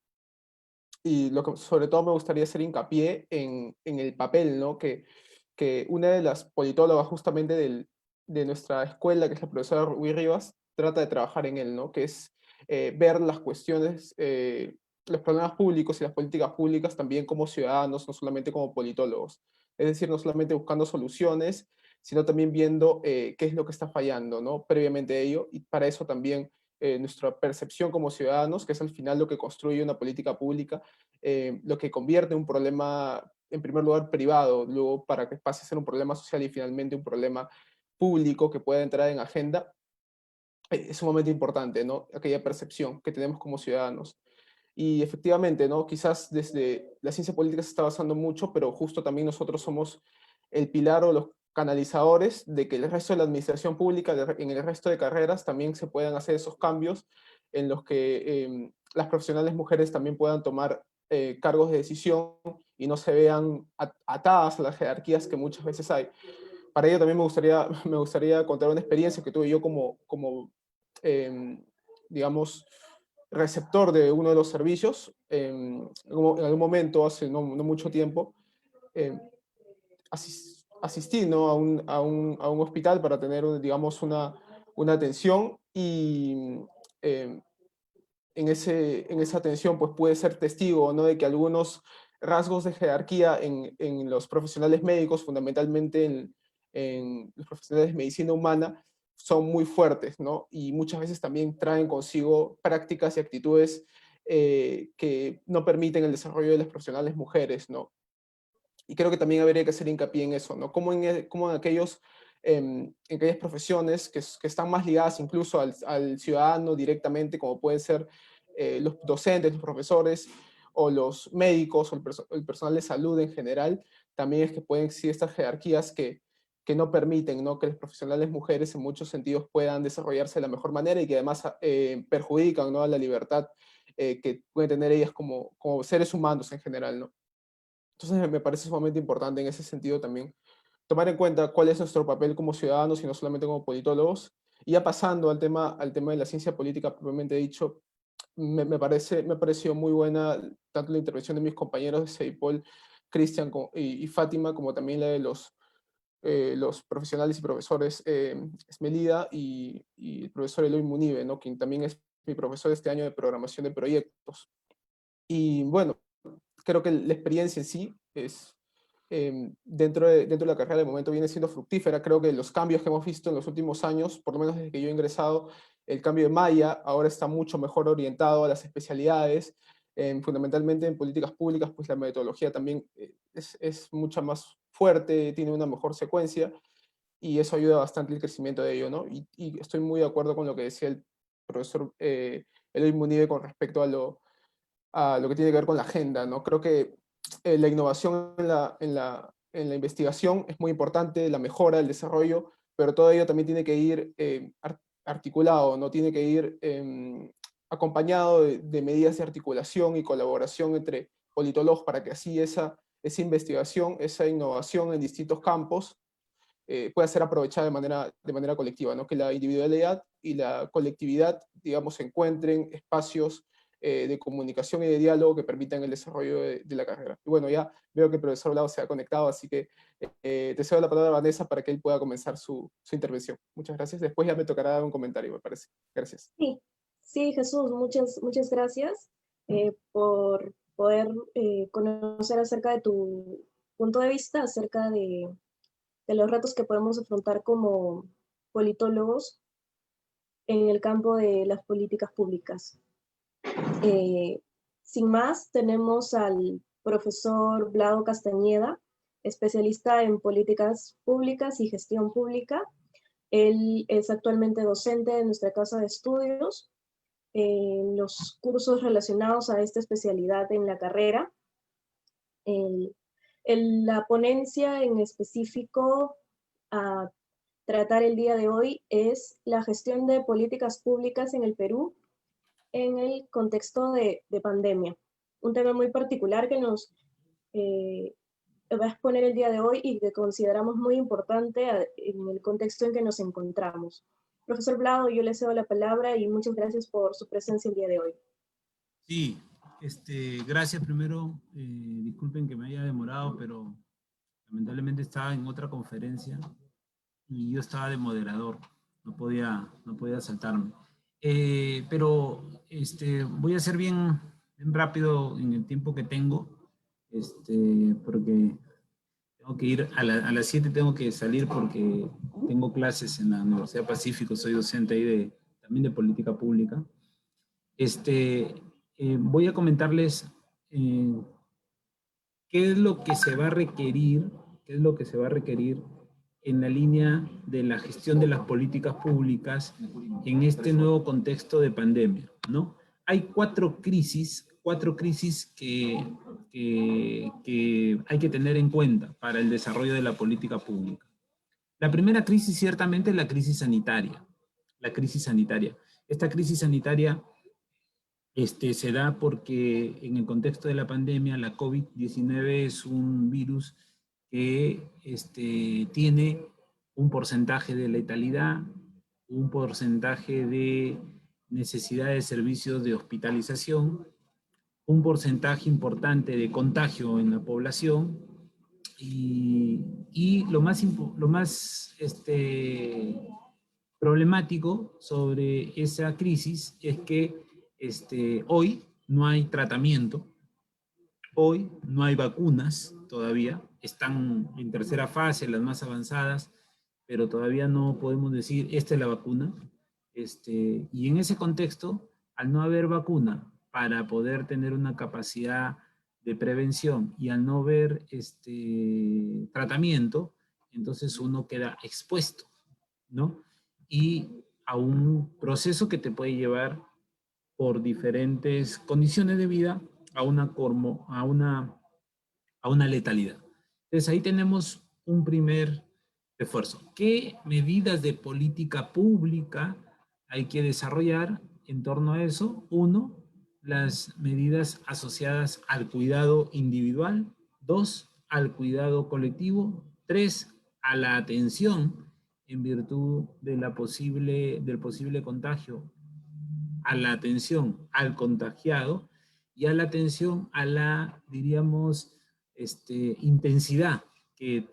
Y lo que sobre todo me gustaría hacer hincapié en el papel, ¿no? Que una de las politólogas justamente de nuestra escuela, que es la profesora Rubí Rivas, trata de trabajar en él, ¿no? Que es ver las cuestiones, los problemas públicos y las políticas públicas también como ciudadanos, no solamente como politólogos. Es decir, no solamente buscando soluciones, sino también viendo qué es lo que está fallando, ¿no? Previamente a ello, y para eso también nuestra percepción como ciudadanos, que es al final lo que construye una política pública, lo que convierte un problema, en primer lugar, privado, luego para que pase a ser un problema social y finalmente un problema público que pueda entrar en agenda, es sumamente importante, ¿no? Aquella percepción que tenemos como ciudadanos. Y efectivamente, ¿no? Quizás desde la ciencia política se está basando mucho, pero justo también nosotros somos el pilar o los canalizadores de que el resto de la administración pública, en el resto de carreras, también se puedan hacer esos cambios en los que las profesionales mujeres también puedan tomar cargos de decisión y no se vean atadas a las jerarquías que muchas veces hay. Para ello también me gustaría contar una experiencia que tuve yo como digamos, receptor de uno de los servicios. En algún momento, hace no mucho tiempo, eh, asistí, ¿no? a un hospital para tener, digamos, una atención y eh, en esa atención pues puede ser testigo, ¿no? De que algunos rasgos de jerarquía en los profesionales médicos, fundamentalmente en los profesionales de medicina humana, son muy fuertes, ¿no? Y muchas veces también traen consigo prácticas y actitudes que no permiten el desarrollo de las profesionales mujeres, ¿no? Y creo que también habría que hacer hincapié en eso, ¿no? Como como en en aquellas profesiones que están más ligadas incluso al ciudadano directamente, como pueden ser los docentes, los profesores, o los médicos, o el personal de salud en general, también es que pueden existir estas jerarquías que no permiten, ¿no? Que las profesionales mujeres en muchos sentidos puedan desarrollarse de la mejor manera y que además perjudican, ¿no? A la libertad que pueden tener ellas como seres humanos en general, ¿no? Entonces me parece sumamente importante en ese sentido también tomar en cuenta cuál es nuestro papel como ciudadanos y no solamente como politólogos. Y ya pasando al tema de la ciencia política propiamente dicho, me pareció muy buena tanto la intervención de mis compañeros de CEIPOL, Cristian y Fátima, como también la de los profesionales y profesores Esmelida y el profesor Eloy Munive, ¿no? Quien también es mi profesor este año de programación de proyectos. Y bueno, creo que la experiencia en sí es, dentro de la carrera de momento viene siendo fructífera. Creo que los cambios que hemos visto en los últimos años, por lo menos desde que yo he ingresado, el cambio de malla ahora está mucho mejor orientado a las especialidades, fundamentalmente en políticas públicas, pues la metodología también es mucha más fuerte, tiene una mejor secuencia, y eso ayuda bastante el crecimiento de ello, ¿no? Y estoy muy de acuerdo con lo que decía profesor Eloy Munive con respecto a lo que tiene que ver con la agenda, ¿no? Creo que la innovación en la investigación es muy importante, la mejora, el desarrollo, pero todo ello también tiene que ir articulado, ¿no? Tiene que ir acompañado de medidas de articulación y colaboración entre politólogos para que así esa investigación, esa innovación en distintos campos pueda ser aprovechada de manera colectiva, ¿no? Que la individualidad y la colectividad, digamos, se encuentren espacios de comunicación y de diálogo que permitan el desarrollo de la carrera. Y bueno, ya veo que el profesor Blau se ha conectado, así que te cedo la palabra a Vanessa para que él pueda comenzar su intervención. Muchas gracias. Después ya me tocará dar un comentario, me parece. Gracias.
Sí, Jesús, muchas gracias por poder conocer acerca de tu punto de vista, acerca de los retos que podemos afrontar como politólogos en el campo de las políticas públicas. Sin más, tenemos al profesor Blau Castañeda, especialista en políticas públicas y gestión pública. Él es actualmente docente de nuestra casa de estudios en los cursos relacionados a esta especialidad en la carrera. La ponencia en específico a tratar el día de hoy es la gestión de políticas públicas en el Perú en el contexto de pandemia. Un tema muy particular que nos va a exponer el día de hoy y que consideramos muy importante en el contexto en que nos encontramos. Profesor Blau, yo le cedo la palabra y muchas gracias por su presencia el día de hoy.
Sí, gracias primero. Disculpen que me haya demorado, pero lamentablemente estaba en otra conferencia y yo estaba de moderador. No podía saltarme. Pero voy a ser bien rápido en el tiempo que tengo, porque tengo que ir a las 7, tengo que salir porque tengo clases en la Universidad Pacífico, soy docente ahí también de política pública. Voy a comentarles qué es lo que se va a requerir, en la línea de la gestión de las políticas públicas en este nuevo contexto de pandemia, ¿no? Hay cuatro crisis que hay que tener en cuenta para el desarrollo de la política pública. La primera crisis ciertamente es la crisis sanitaria. Esta crisis sanitaria se da porque en el contexto de la pandemia la COVID-19 es un virus que tiene un porcentaje de letalidad, un porcentaje de necesidad de servicios de hospitalización, un porcentaje importante de contagio en la población y lo más problemático sobre esa crisis es que hoy no hay tratamiento, hoy no hay vacunas todavía, están en tercera fase, las más avanzadas, pero todavía no podemos decir, esta es la vacuna. Y en ese contexto, al no haber vacuna para poder tener una capacidad de prevención y al no haber tratamiento, entonces uno queda expuesto, ¿no? Y a un proceso que te puede llevar por diferentes condiciones de vida a una letalidad. Entonces ahí tenemos un primer refuerzo. ¿Qué medidas de política pública hay que desarrollar en torno a eso? 1, las medidas asociadas al cuidado individual. 2, al cuidado colectivo. 3, a la atención en virtud de del posible contagio, a la atención al contagiado y a la atención a la, diríamos, intensidad que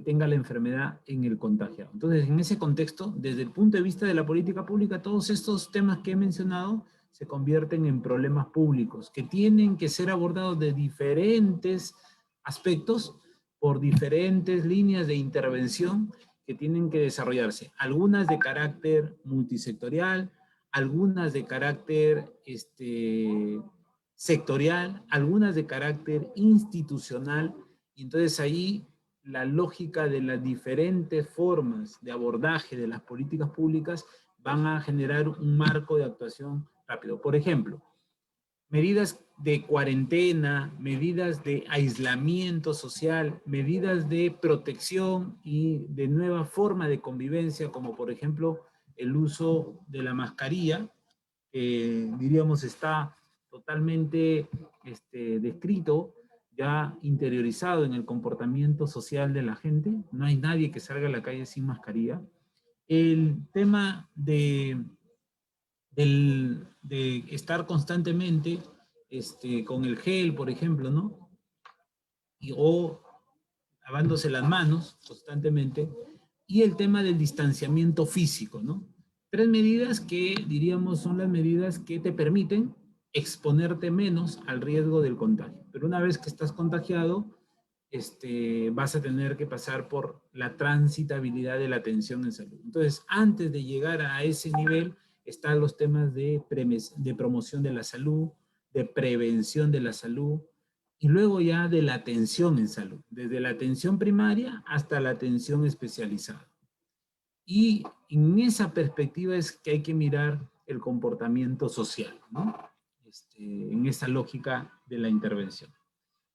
tenga la enfermedad en el contagiado. Entonces, en ese contexto, desde el punto de vista de la política pública, todos estos temas que he mencionado se convierten en problemas públicos que tienen que ser abordados de diferentes aspectos por diferentes líneas de intervención que tienen que desarrollarse. Algunas de carácter multisectorial, algunas de carácter sectorial, algunas de carácter institucional, y entonces ahí la lógica de las diferentes formas de abordaje de las políticas públicas van a generar un marco de actuación rápido. Por ejemplo, medidas de cuarentena, medidas de aislamiento social, medidas de protección y de nueva forma de convivencia, como por ejemplo el uso de la mascarilla, diríamos está totalmente descrito, ya interiorizado en el comportamiento social de la gente. No hay nadie que salga a la calle sin mascarilla. El tema de estar constantemente con el gel, por ejemplo, ¿no? O lavándose las manos constantemente. Y el tema del distanciamiento físico, ¿no? 3 medidas que diríamos son las medidas que te permiten exponerte menos al riesgo del contagio. Pero una vez que estás contagiado, vas a tener que pasar por la transitabilidad de la atención en salud. Entonces, antes de llegar a ese nivel, están los temas de promoción de la salud, de prevención de la salud, y luego ya de la atención en salud, desde la atención primaria hasta la atención especializada. Y en esa perspectiva es que hay que mirar el comportamiento social, ¿no? En esa lógica de la intervención.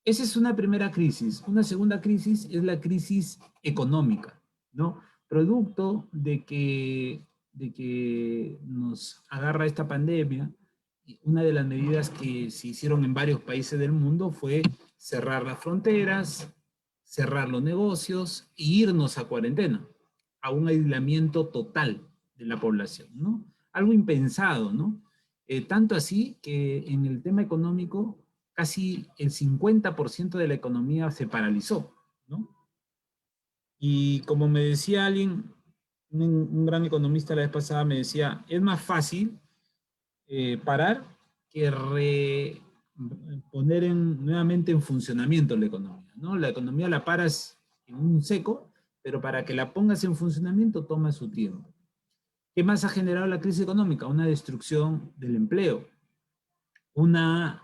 Esa es una primera crisis. Una segunda crisis es la crisis económica, ¿no? Producto de que nos agarra esta pandemia, una de las medidas que se hicieron en varios países del mundo fue cerrar las fronteras, cerrar los negocios e irnos a cuarentena, a un aislamiento total de la población, ¿no? Algo impensado, ¿no? Tanto así que en el tema económico casi el 50% de la economía se paralizó, ¿no? Y como me decía alguien, un gran economista la vez pasada me decía, es más fácil parar que poner nuevamente en funcionamiento la economía, ¿no? La economía la paras en un seco, pero para que la pongas en funcionamiento toma su tiempo. ¿Qué más ha generado la crisis económica? Una destrucción del empleo, una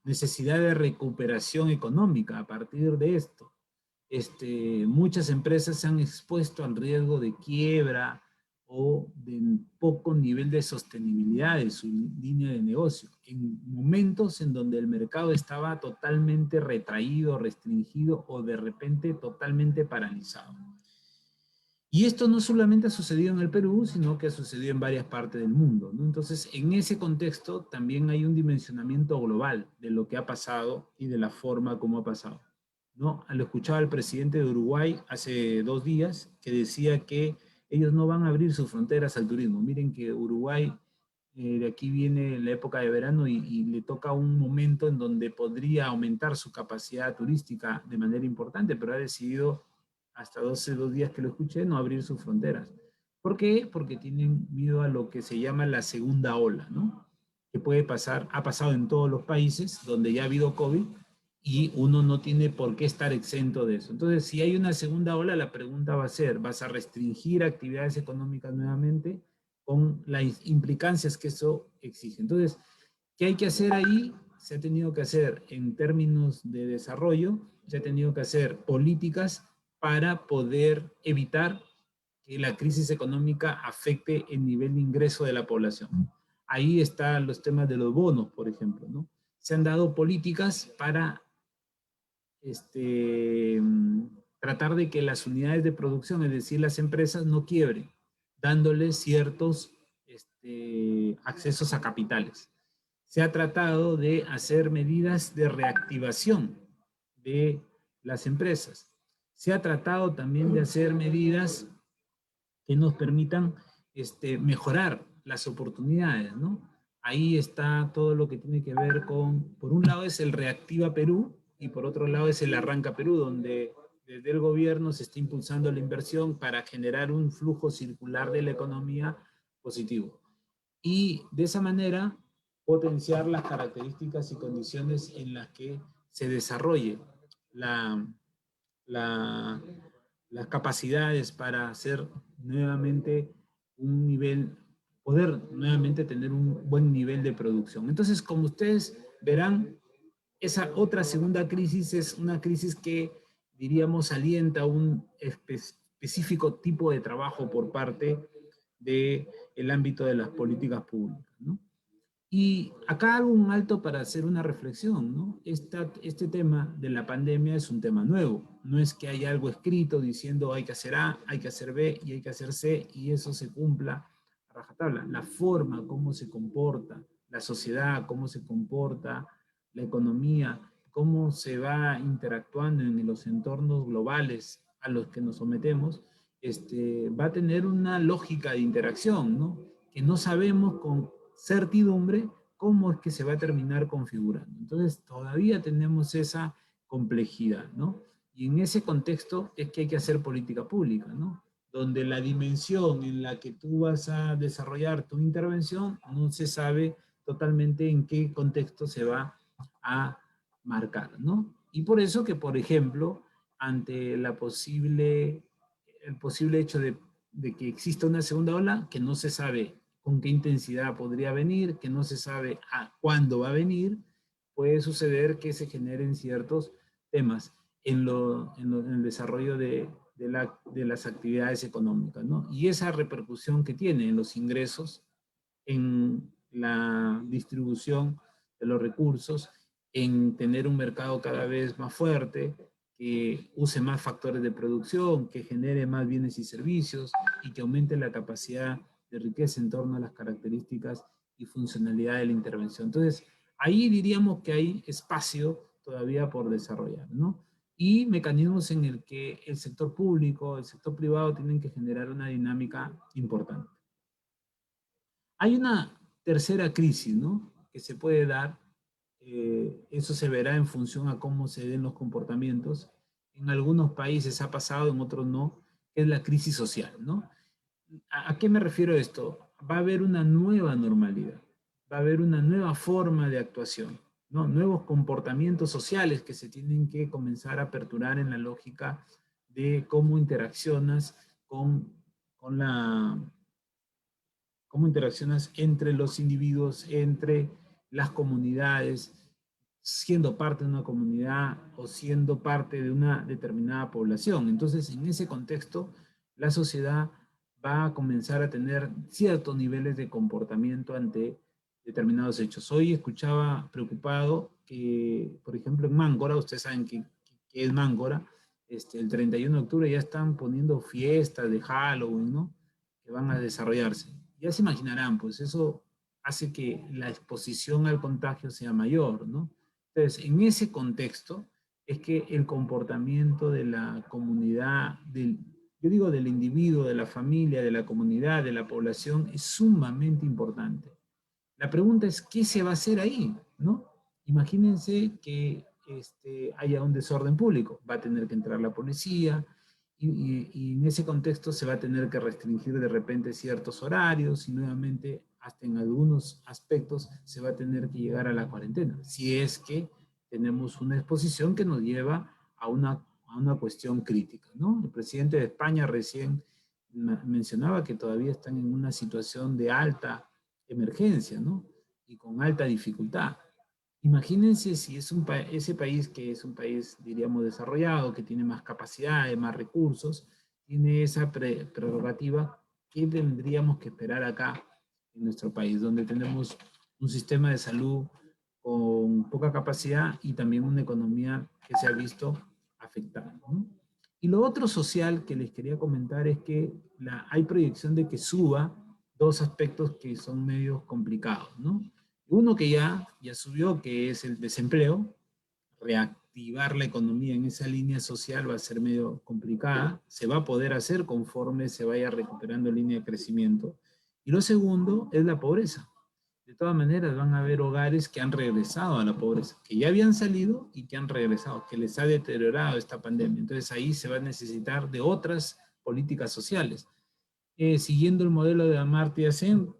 necesidad de recuperación económica a partir de esto. Muchas empresas se han expuesto al riesgo de quiebra o de poco nivel de sostenibilidad de su línea de negocio, en momentos en donde el mercado estaba totalmente retraído, restringido o de repente totalmente paralizado. Y esto no solamente ha sucedido en el Perú, sino que ha sucedido en varias partes del mundo, ¿no? Entonces, en ese contexto también hay un dimensionamiento global de lo que ha pasado y de la forma como ha pasado, ¿no? Lo escuchaba al presidente de Uruguay hace 2 días, que decía que ellos no van a abrir sus fronteras al turismo. Miren que Uruguay, de aquí viene la época de verano y le toca un momento en donde podría aumentar su capacidad turística de manera importante, pero ha decidido, hasta 2 días que lo escuché, no abrir sus fronteras. ¿Por qué? Porque tienen miedo a lo que se llama la segunda ola, ¿no? Que puede pasar, ha pasado en todos los países donde ya ha habido COVID, y uno no tiene por qué estar exento de eso. Entonces, si hay una segunda ola, la pregunta va a ser, ¿vas a restringir actividades económicas nuevamente con las implicancias que eso exige? Entonces, ¿qué hay que hacer ahí? Se ha tenido que hacer en términos de desarrollo, se ha tenido que hacer políticas para poder evitar que la crisis económica afecte el nivel de ingreso de la población. Ahí están los temas de los bonos, por ejemplo, ¿no? Se han dado políticas para tratar de que las unidades de producción, es decir, las empresas, no quiebren, dándoles ciertos accesos a capitales. Se ha tratado de hacer medidas de reactivación de las empresas. Se ha tratado también de hacer medidas que nos permitan mejorar las oportunidades, ¿no? Ahí está todo lo que tiene que ver con, por un lado es el Reactiva Perú y por otro lado es el Arranca Perú, donde desde el gobierno se está impulsando la inversión para generar un flujo circular de la economía positivo. Y de esa manera potenciar las características y condiciones en las que se desarrolle las capacidades para hacer nuevamente un nivel, poder nuevamente tener un buen nivel de producción. Entonces, como ustedes verán, esa otra segunda crisis es una crisis que, diríamos, alienta un específico tipo de trabajo por parte del ámbito de las políticas públicas, ¿no? Y acá hago un alto para hacer una reflexión, ¿no? Este tema de la pandemia es un tema nuevo. No es que haya algo escrito diciendo hay que hacer A, hay que hacer B y hay que hacer C y eso se cumpla a rajatabla. La forma, cómo se comporta la sociedad, cómo se comporta la economía, cómo se va interactuando en los entornos globales a los que nos sometemos, va a tener una lógica de interacción, ¿no? Que no sabemos con certidumbre cómo es que se va a terminar configurando. Entonces, todavía tenemos esa complejidad, ¿no? Y en ese contexto es que hay que hacer política pública, ¿no? Donde la dimensión en la que tú vas a desarrollar tu intervención no se sabe totalmente en qué contexto se va a marcar, ¿no? Y por eso que, por ejemplo, ante el posible hecho de que exista una segunda ola, que no se sabe con qué intensidad podría venir, que no se sabe a cuándo va a venir, puede suceder que se generen ciertos temas en el desarrollo de las actividades económicas, ¿no? Y esa repercusión que tiene en los ingresos, en la distribución de los recursos, en tener un mercado cada vez más fuerte, que use más factores de producción, que genere más bienes y servicios y que aumente la capacidad de riqueza en torno a las características y funcionalidad de la intervención. Entonces, ahí diríamos que hay espacio todavía por desarrollar, ¿no? Y mecanismos en el que el sector público, el sector privado tienen que generar una dinámica importante. Hay una tercera crisis, ¿no? Que se puede dar, eso se verá en función a cómo se den los comportamientos. En algunos países ha pasado, en otros no, que es la crisis social, ¿no? ¿A qué me refiero a esto? Va a haber una nueva normalidad, va a haber una nueva forma de actuación, ¿no? Nuevos comportamientos sociales que se tienen que comenzar a aperturar en la lógica de cómo interaccionas cómo interaccionas entre los individuos, entre las comunidades, siendo parte de una comunidad o siendo parte de una determinada población. Entonces, en ese contexto, la sociedad va a comenzar a tener ciertos niveles de comportamiento ante determinados hechos. Hoy escuchaba preocupado que, por ejemplo, en Máncora, ustedes saben que es Máncora, el 31 de octubre ya están poniendo fiestas de Halloween, ¿no? Que van a desarrollarse. Ya se imaginarán, pues eso hace que la exposición al contagio sea mayor, ¿no? Entonces, en ese contexto es que el comportamiento de la comunidad, yo digo del individuo, de la familia, de la comunidad, de la población, es sumamente importante. La pregunta es, ¿qué se va a hacer ahí? ¿No? Imagínense que haya un desorden público. Va a tener que entrar la policía y en ese contexto se va a tener que restringir de repente ciertos horarios y nuevamente hasta en algunos aspectos se va a tener que llegar a la cuarentena. Si es que tenemos una exposición que nos lleva a una cuestión crítica, ¿no? El presidente de España recién mencionaba que todavía están en una situación de alta emergencia, ¿no? Y con alta dificultad. Imagínense si es ese país que es un país, diríamos, desarrollado, que tiene más capacidades, más recursos, tiene esa prerrogativa, ¿qué tendríamos que esperar acá en nuestro país, donde tenemos un sistema de salud con poca capacidad y también una economía que se ha visto afectada, ¿no? Y lo otro social que les quería comentar es que hay proyección de que suba dos aspectos que son medio complicados, ¿no? Uno que ya subió, que es el desempleo. Reactivar la economía en esa línea social va a ser medio complicada. Se va a poder hacer conforme se vaya recuperando línea de crecimiento. Y lo segundo es la pobreza. De todas maneras, van a haber hogares que han regresado a la pobreza, que ya habían salido y que han regresado, que les ha deteriorado esta pandemia. Entonces ahí se va a necesitar de otras políticas sociales. Siguiendo el modelo de Amartya Sen,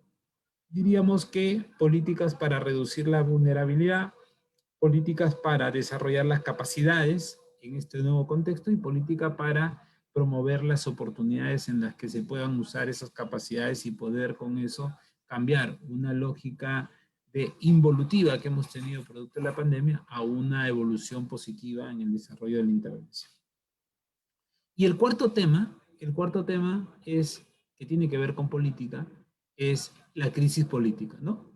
diríamos que políticas para reducir la vulnerabilidad, políticas para desarrollar las capacidades en este nuevo contexto y política para promover las oportunidades en las que se puedan usar esas capacidades y poder con eso cambiar una lógica involutiva que hemos tenido producto de la pandemia a una evolución positiva en el desarrollo de la intervención. Y el cuarto tema el cuarto tema es, que tiene que ver con política, es la crisis política, ¿no?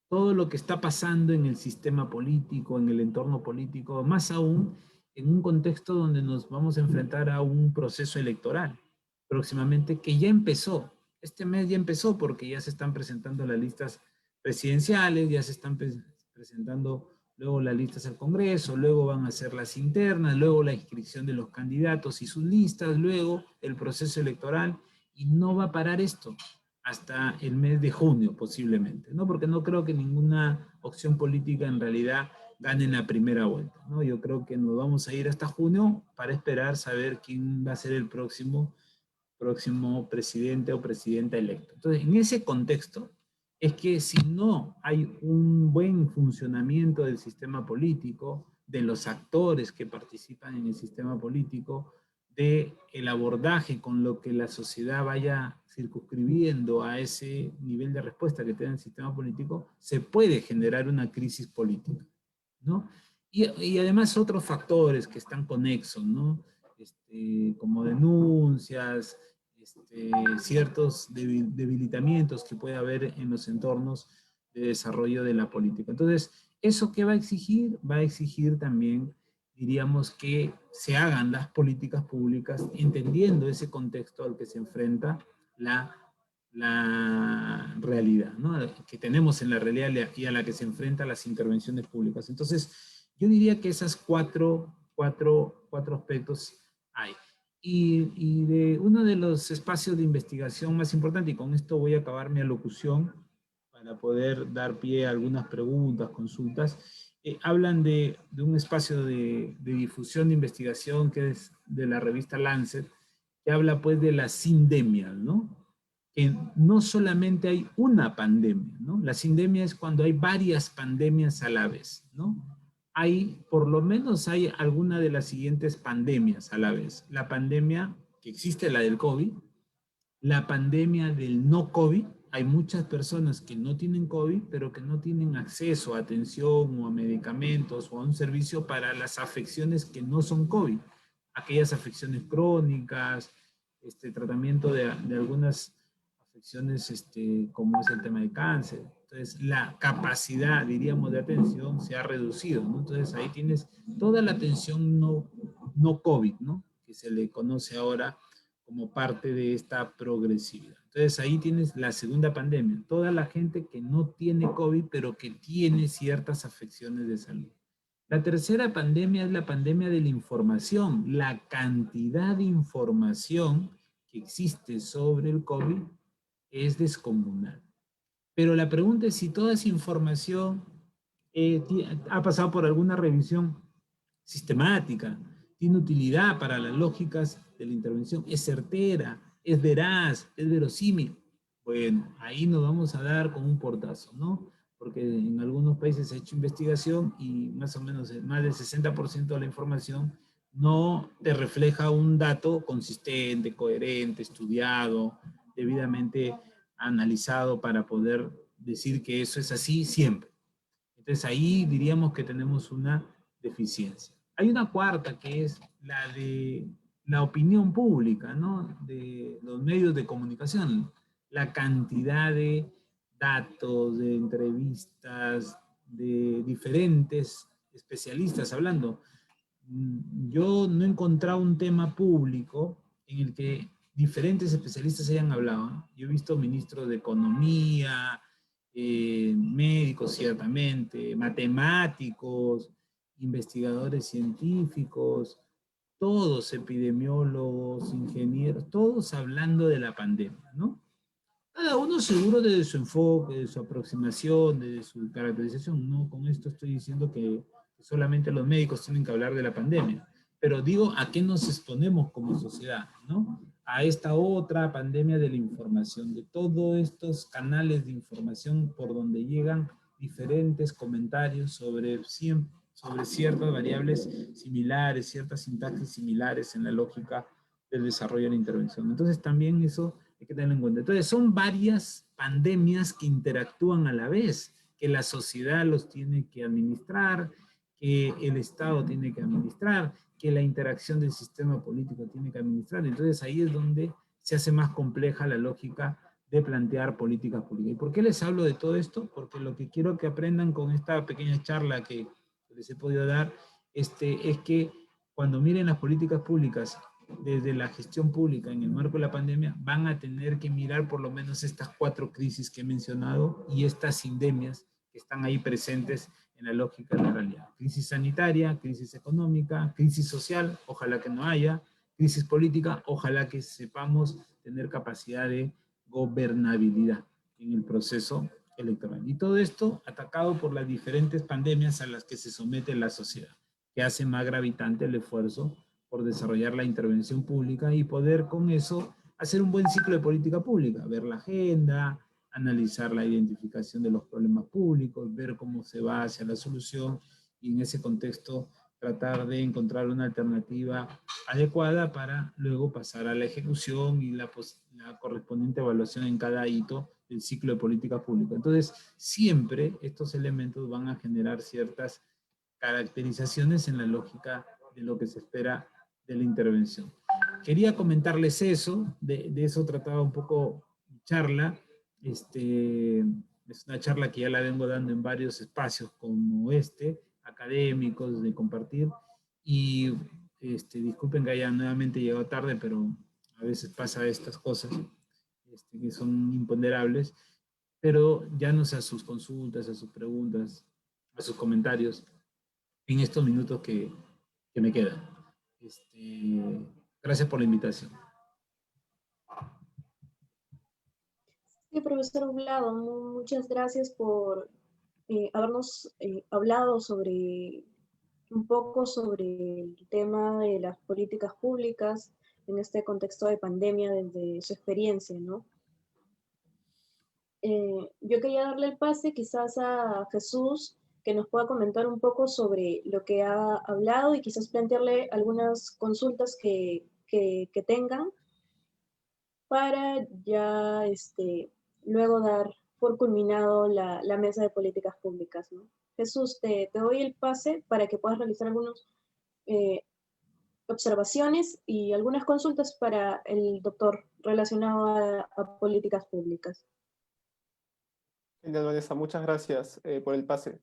Todo lo que está pasando en el sistema político, en el entorno político, más aún en un contexto donde nos vamos a enfrentar a un proceso electoral próximamente, que ya empezó. Este mes ya empezó porque ya se están presentando las listas presidenciales, ya se están presentando luego las listas al Congreso, luego van a ser las internas, luego la inscripción de los candidatos y sus listas, luego el proceso electoral, y no va a parar esto hasta el mes de junio posiblemente, ¿no? Porque no creo que ninguna opción política en realidad gane en la primera vuelta, ¿no? Yo creo que nos vamos a ir hasta junio para esperar saber quién va a ser el próximo presidente o presidenta electo. Entonces, en ese contexto, es que si no hay un buen funcionamiento del sistema político, de los actores que participan en el sistema político, de el abordaje con lo que la sociedad vaya circunscribiendo a ese nivel de respuesta que tiene el sistema político, se puede generar una crisis política, ¿no? Y además otros factores que están conexos, ¿no? Como denuncias, ciertos debilitamientos que puede haber en los entornos de desarrollo de la política. Entonces, ¿eso qué va a exigir? Va a exigir también, diríamos, que se hagan las políticas públicas entendiendo ese contexto al que se enfrenta la realidad, ¿no? Que tenemos en la realidad y a la que se enfrentan las intervenciones públicas. Entonces, yo diría que esas cuatro aspectos hay. Y de uno de los espacios de investigación más importantes, y con esto voy a acabar mi alocución para poder dar pie a algunas preguntas, consultas, hablan de un espacio de difusión de investigación que es de la revista Lancet, que habla pues de las sindemias, ¿no? Que no solamente hay una pandemia, ¿no? La sindemia es cuando hay varias pandemias a la vez, ¿no? Por lo menos hay alguna de las siguientes pandemias a la vez. La pandemia que existe, la del COVID, la pandemia del no COVID. Hay muchas personas que no tienen COVID, pero que no tienen acceso a atención o a medicamentos o a un servicio para las afecciones que no son COVID. Aquellas afecciones crónicas, tratamiento de algunas afecciones como es el tema de cáncer. Entonces, la capacidad, diríamos, de atención se ha reducido, ¿no? Entonces, ahí tienes toda la atención no COVID, ¿no? Que se le conoce ahora como parte de esta progresividad. Entonces, ahí tienes la segunda pandemia. Toda la gente que no tiene COVID, pero que tiene ciertas afecciones de salud. La tercera pandemia es la pandemia de la información. La cantidad de información que existe sobre el COVID es descomunal. Pero la pregunta es si toda esa información ha pasado por alguna revisión sistemática, tiene utilidad para las lógicas de la intervención, es certera, es veraz, es verosímil. Bueno, ahí nos vamos a dar con un portazo, ¿no? Porque en algunos países se ha hecho investigación y más o menos más del 60% de la información no te refleja un dato consistente, coherente, estudiado, debidamente analizado para poder decir que eso es así siempre. Entonces ahí diríamos que tenemos una deficiencia. Hay una cuarta que es la de la opinión pública, ¿no? De los medios de comunicación. La cantidad de datos, de entrevistas, de diferentes especialistas hablando. Yo no he encontrado un tema público en el que diferentes especialistas hayan hablado. Yo he visto ministros de Economía, médicos ciertamente, matemáticos, investigadores científicos, todos epidemiólogos, ingenieros, todos hablando de la pandemia, ¿no? Cada uno seguro de su enfoque, de su aproximación, de su caracterización. No con esto estoy diciendo que solamente los médicos tienen que hablar de la pandemia, pero digo a qué nos exponemos como sociedad, ¿no? A esta otra pandemia de la información, de todos estos canales de información por donde llegan diferentes comentarios sobre ciertas variables similares, ciertas sintaxis similares en la lógica del desarrollo de la intervención. Entonces también eso hay que tenerlo en cuenta. Entonces son varias pandemias que interactúan a la vez, que la sociedad los tiene que administrar, que el Estado tiene que administrar, que la interacción del sistema político tiene que administrar. Entonces ahí es donde se hace más compleja la lógica de plantear políticas públicas. ¿Y por qué les hablo de todo esto? Porque lo que quiero que aprendan con esta pequeña charla que les he podido dar es que cuando miren las políticas públicas desde la gestión pública en el marco de la pandemia, van a tener que mirar por lo menos estas 4 crisis que he mencionado y estas sindemias que están ahí presentes en la lógica de la realidad. Crisis sanitaria, crisis económica, crisis social, ojalá que no haya, crisis política, ojalá que sepamos tener capacidad de gobernabilidad en el proceso electoral. Y todo esto atacado por las diferentes pandemias a las que se somete la sociedad, que hace más gravitante el esfuerzo por desarrollar la intervención pública y poder con eso hacer un buen ciclo de política pública, ver la agenda, analizar la identificación de los problemas públicos, ver cómo se va hacia la solución y en ese contexto tratar de encontrar una alternativa adecuada para luego pasar a la ejecución y la correspondiente evaluación en cada hito del ciclo de política pública. Entonces, siempre estos elementos van a generar ciertas caracterizaciones en la lógica de lo que se espera de la intervención. Quería comentarles eso, de eso trataba un poco mi charla. Es una charla que ya la vengo dando en varios espacios como académicos, de compartir, y disculpen que haya nuevamente llegado tarde, pero a veces pasa estas cosas que son imponderables, pero ya no sé a sus consultas, a sus preguntas, a sus comentarios en estos minutos que me quedan. Gracias por la invitación.
Sí, profesor Oblado, muchas gracias por habernos hablado un poco sobre el tema de las políticas públicas en este contexto de pandemia desde su experiencia, ¿no? Yo quería darle el pase quizás a Jesús, que nos pueda comentar un poco sobre lo que ha hablado y quizás plantearle algunas consultas que tengan para ya luego dar por culminado la mesa de políticas públicas, ¿no? Jesús, te doy el pase para que puedas realizar algunas observaciones y algunas consultas para el doctor relacionado a políticas públicas.
Genial, Vanessa, muchas gracias por el pase.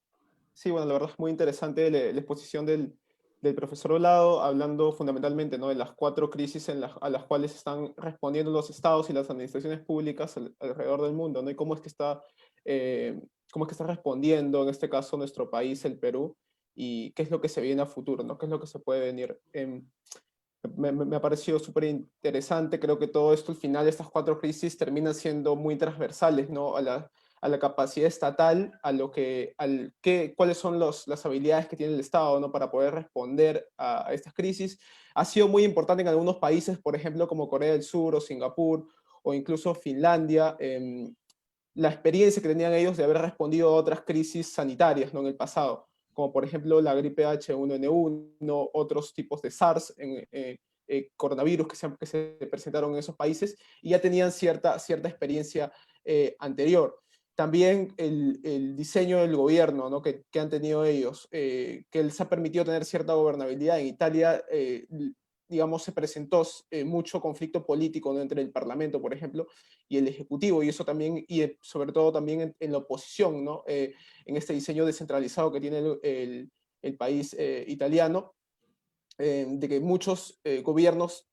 Sí, bueno, la verdad es muy interesante la exposición del profesor Oblado, hablando fundamentalmente, ¿no?, de las 4 crisis a las cuales están respondiendo los estados y las administraciones públicas alrededor del mundo, ¿no? Y cómo es que está respondiendo, en este caso, nuestro país, el Perú, y qué es lo que se viene a futuro, ¿no? Qué es lo que se puede venir. Me ha parecido súper interesante. Creo que todo esto, al final, estas 4 crisis terminan siendo muy transversales, ¿no?, a la capacidad estatal, cuáles son las habilidades que tiene el Estado, ¿no?, para poder responder a estas crisis. Ha sido muy importante en algunos países, por ejemplo, como Corea del Sur o Singapur, o incluso Finlandia, la experiencia que tenían ellos de haber respondido a otras crisis sanitarias, ¿no?, en el pasado, como por ejemplo la gripe H1N1, otros tipos de SARS, coronavirus que se presentaron en esos países, y ya tenían cierta experiencia anterior. También el diseño del gobierno, ¿no?, que han tenido ellos, que les ha permitido tener cierta gobernabilidad. En Italia, digamos, se presentó mucho conflicto político, ¿no?, entre el Parlamento, por ejemplo, y el Ejecutivo, y eso también, y sobre todo también en la oposición, ¿no?, en este diseño descentralizado que tiene el país italiano, de que muchos gobiernos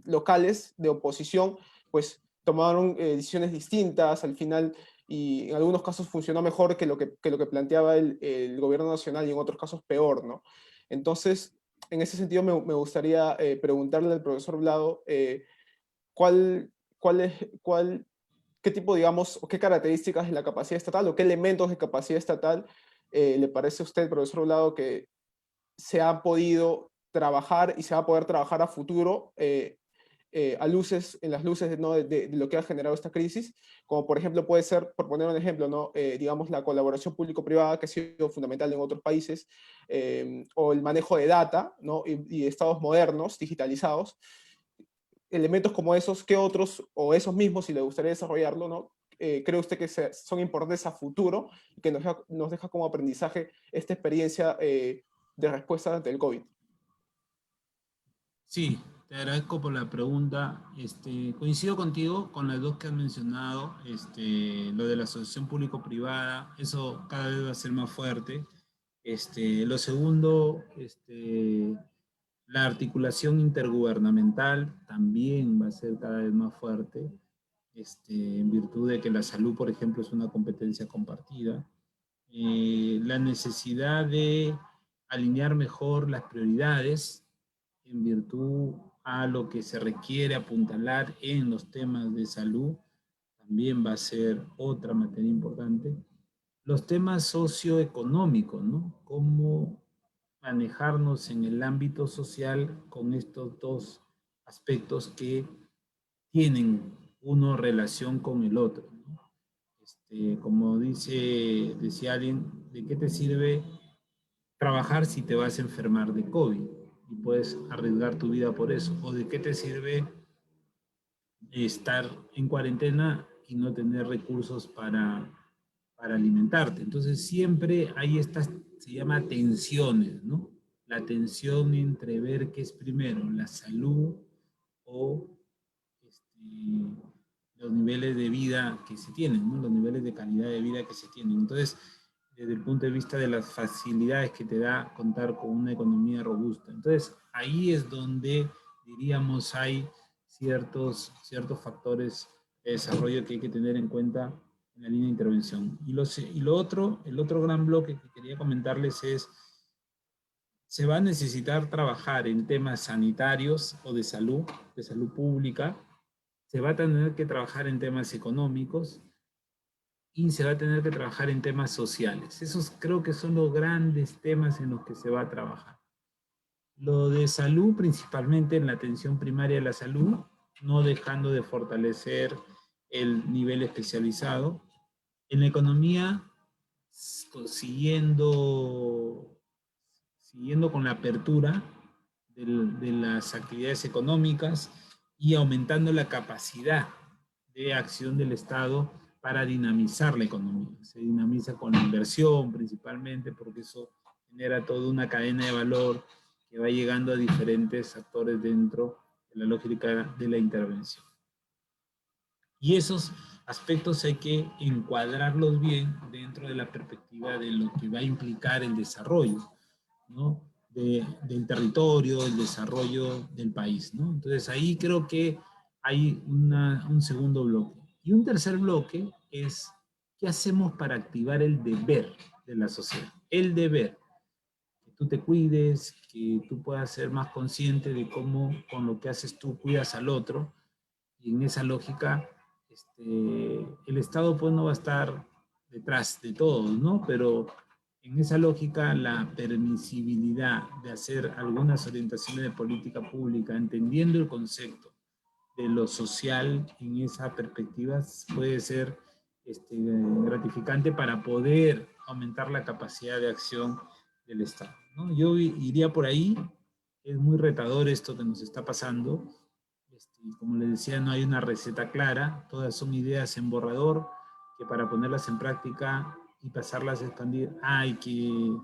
locales de oposición, pues, tomaron decisiones distintas al final, y en algunos casos funcionó mejor que lo que planteaba el gobierno nacional, y en otros casos peor, ¿no? Entonces, en ese sentido me gustaría preguntarle al profesor Oblado qué tipo, digamos, o qué características de la capacidad estatal, o qué elementos de capacidad estatal le parece a usted, profesor Oblado, que se ha podido trabajar y se va a poder trabajar a futuro en las luces, ¿no?, de lo que ha generado esta crisis, como por ejemplo puede ser, por poner un ejemplo, ¿no?, digamos, la colaboración público-privada, que ha sido fundamental en otros países, o el manejo de data, ¿no?, y estados modernos, digitalizados. Elementos como esos, ¿qué otros, o esos mismos, si le gustaría desarrollarlo, ¿no?, cree usted que son importantes a futuro y que nos deja como aprendizaje esta experiencia de respuesta ante el COVID?
Sí, te agradezco por la pregunta. Coincido contigo con las dos que has mencionado. Lo de la asociación público-privada, eso cada vez va a ser más fuerte. Lo segundo, la articulación intergubernamental también va a ser cada vez más fuerte, en virtud de que la salud, por ejemplo, es una competencia compartida. La necesidad de alinear mejor las prioridades en virtud a lo que se requiere apuntalar en los temas de salud, también va a ser otra materia importante. Los temas socioeconómicos, ¿no? Cómo manejarnos en el ámbito social con estos dos aspectos que tienen uno relación con el otro, ¿no? Como decía alguien, ¿de qué te sirve trabajar si te vas a enfermar de COVID y puedes arriesgar tu vida por eso? ¿O de qué te sirve estar en cuarentena y no tener recursos para alimentarte? Entonces siempre hay estas, se llama tensiones, ¿no? La tensión entre ver qué es primero, la salud o los niveles de vida que se tienen, ¿no? Los niveles de calidad de vida que se tienen. Entonces, desde el punto de vista de las facilidades que te da contar con una economía robusta. Entonces, ahí es donde, diríamos, hay ciertos factores de desarrollo que hay que tener en cuenta en la línea de intervención. Y el otro gran bloque que quería comentarles es, se va a necesitar trabajar en temas sanitarios o de salud pública, se va a tener que trabajar en temas económicos y se va a tener que trabajar en temas sociales. Esos creo que son los grandes temas en los que se va a trabajar. Lo de salud, principalmente en la atención primaria de la salud, no dejando de fortalecer el nivel especializado. En la economía, siguiendo con la apertura de las actividades económicas y aumentando la capacidad de acción del Estado para dinamizar la economía. Se dinamiza con la inversión principalmente, porque eso genera toda una cadena de valor que va llegando a diferentes actores dentro de la lógica de la intervención. Y esos aspectos hay que encuadrarlos bien dentro de la perspectiva de lo que va a implicar el desarrollo, ¿no? Del territorio, el desarrollo del país, ¿no? Entonces ahí creo que hay un segundo bloque. Y un tercer bloque es, ¿qué hacemos para activar el deber de la sociedad? El deber. Que tú te cuides, que tú puedas ser más consciente de cómo con lo que haces tú cuidas al otro. Y en esa lógica, el Estado pues no va a estar detrás de todos, ¿no? Pero en esa lógica, la permisibilidad de hacer algunas orientaciones de política pública, entendiendo el concepto de lo social en esa perspectiva, puede ser gratificante para poder aumentar la capacidad de acción del Estado, ¿no? Yo iría por ahí. Es muy retador esto que nos está pasando. Como les decía, no hay una receta clara, todas son ideas en borrador que para ponerlas en práctica y pasarlas a expandir hay que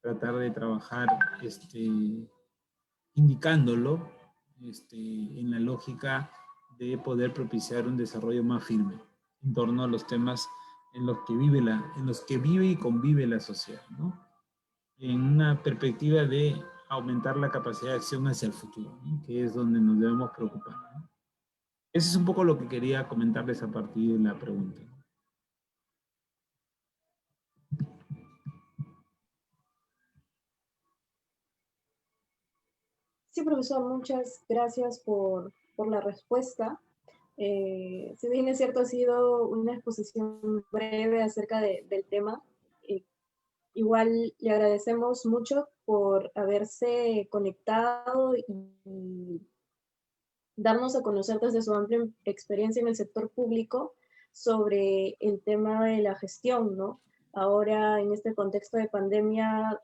tratar de trabajar indicándolo en la lógica de poder propiciar un desarrollo más firme en torno a los temas en los que vive y convive la sociedad, ¿no? En una perspectiva de aumentar la capacidad de acción hacia el futuro, ¿no? Que es donde nos debemos preocupar, ¿no? Eso es un poco lo que quería comentarles a partir de la pregunta.
Sí, profesor, muchas gracias por la respuesta. Si bien es cierto, ha sido una exposición breve acerca del tema, igual le agradecemos mucho por haberse conectado y darnos a conocer desde su amplia experiencia en el sector público sobre el tema de la gestión, ¿no? Ahora, en este contexto de pandemia,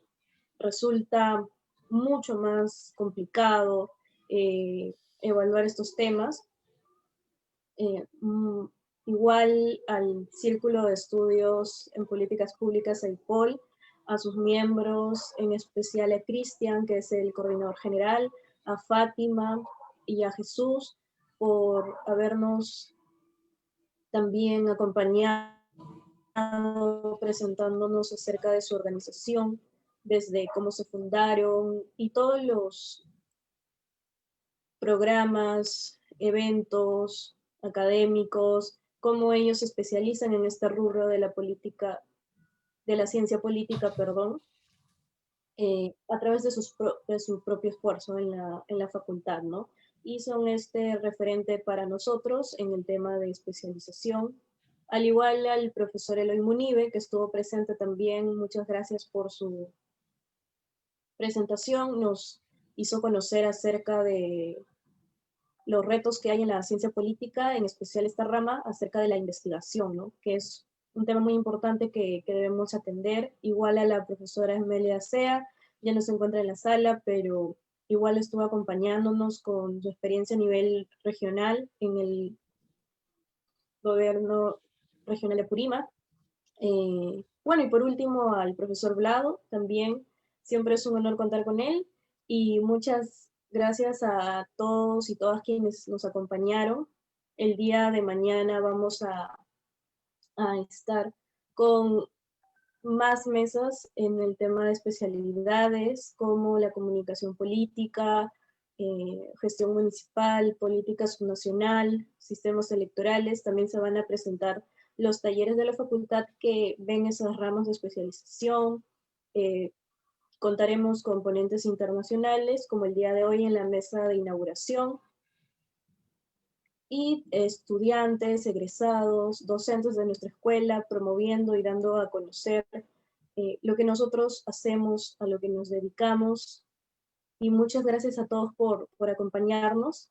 resulta mucho más complicado evaluar estos temas. igual al Círculo de Estudios en Políticas Públicas CEIPOL, a sus miembros, en especial a Cristian, que es el coordinador general, a Fátima y a Jesús, por habernos también acompañado presentándonos acerca de su organización, desde cómo se fundaron y todos los programas, eventos académicos, cómo ellos se especializan en este rubro de la política, de la ciencia política, perdón, a través de su propio esfuerzo en la facultad, ¿no? Y son este referente para nosotros en el tema de especialización. Al igual al profesor Eloy Munive, que estuvo presente también, muchas gracias por su presentación, nos hizo conocer acerca de los retos que hay en la ciencia política, en especial esta rama, acerca de la investigación, ¿no? Que es un tema muy importante que debemos atender. Igual a la profesora Esmelia Sea, ya no se encuentra en la sala, pero igual estuvo acompañándonos con su experiencia a nivel regional en el gobierno regional de Purímac. Bueno, y por último al profesor Vlado, también siempre es un honor contar con él, y muchas gracias a todos y todas quienes nos acompañaron. El día de mañana vamos a estar con más mesas en el tema de especialidades como la comunicación política, gestión municipal, política subnacional, sistemas electorales. También se van a presentar los talleres de la facultad que ven esas ramas de especialización. Contaremos con ponentes internacionales, como el día de hoy en la mesa de inauguración, y estudiantes, egresados, docentes de nuestra escuela, promoviendo y dando a conocer lo que nosotros hacemos, a lo que nos dedicamos. Y muchas gracias a todos por acompañarnos.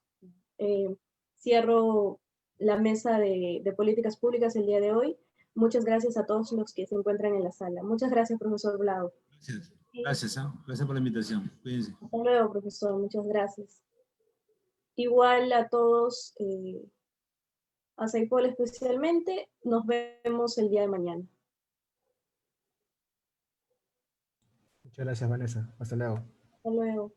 Cierro la mesa de políticas públicas el día de hoy. Muchas gracias a todos los que se encuentran en la sala. Muchas gracias, profesor Blau.
Gracias. Gracias, gracias por la invitación. Cuídense.
Hasta luego, profesor. Muchas gracias. Igual a todos, a CEIPOL especialmente, nos vemos el día de mañana.
Muchas gracias, Vanessa. Hasta luego.
Hasta luego.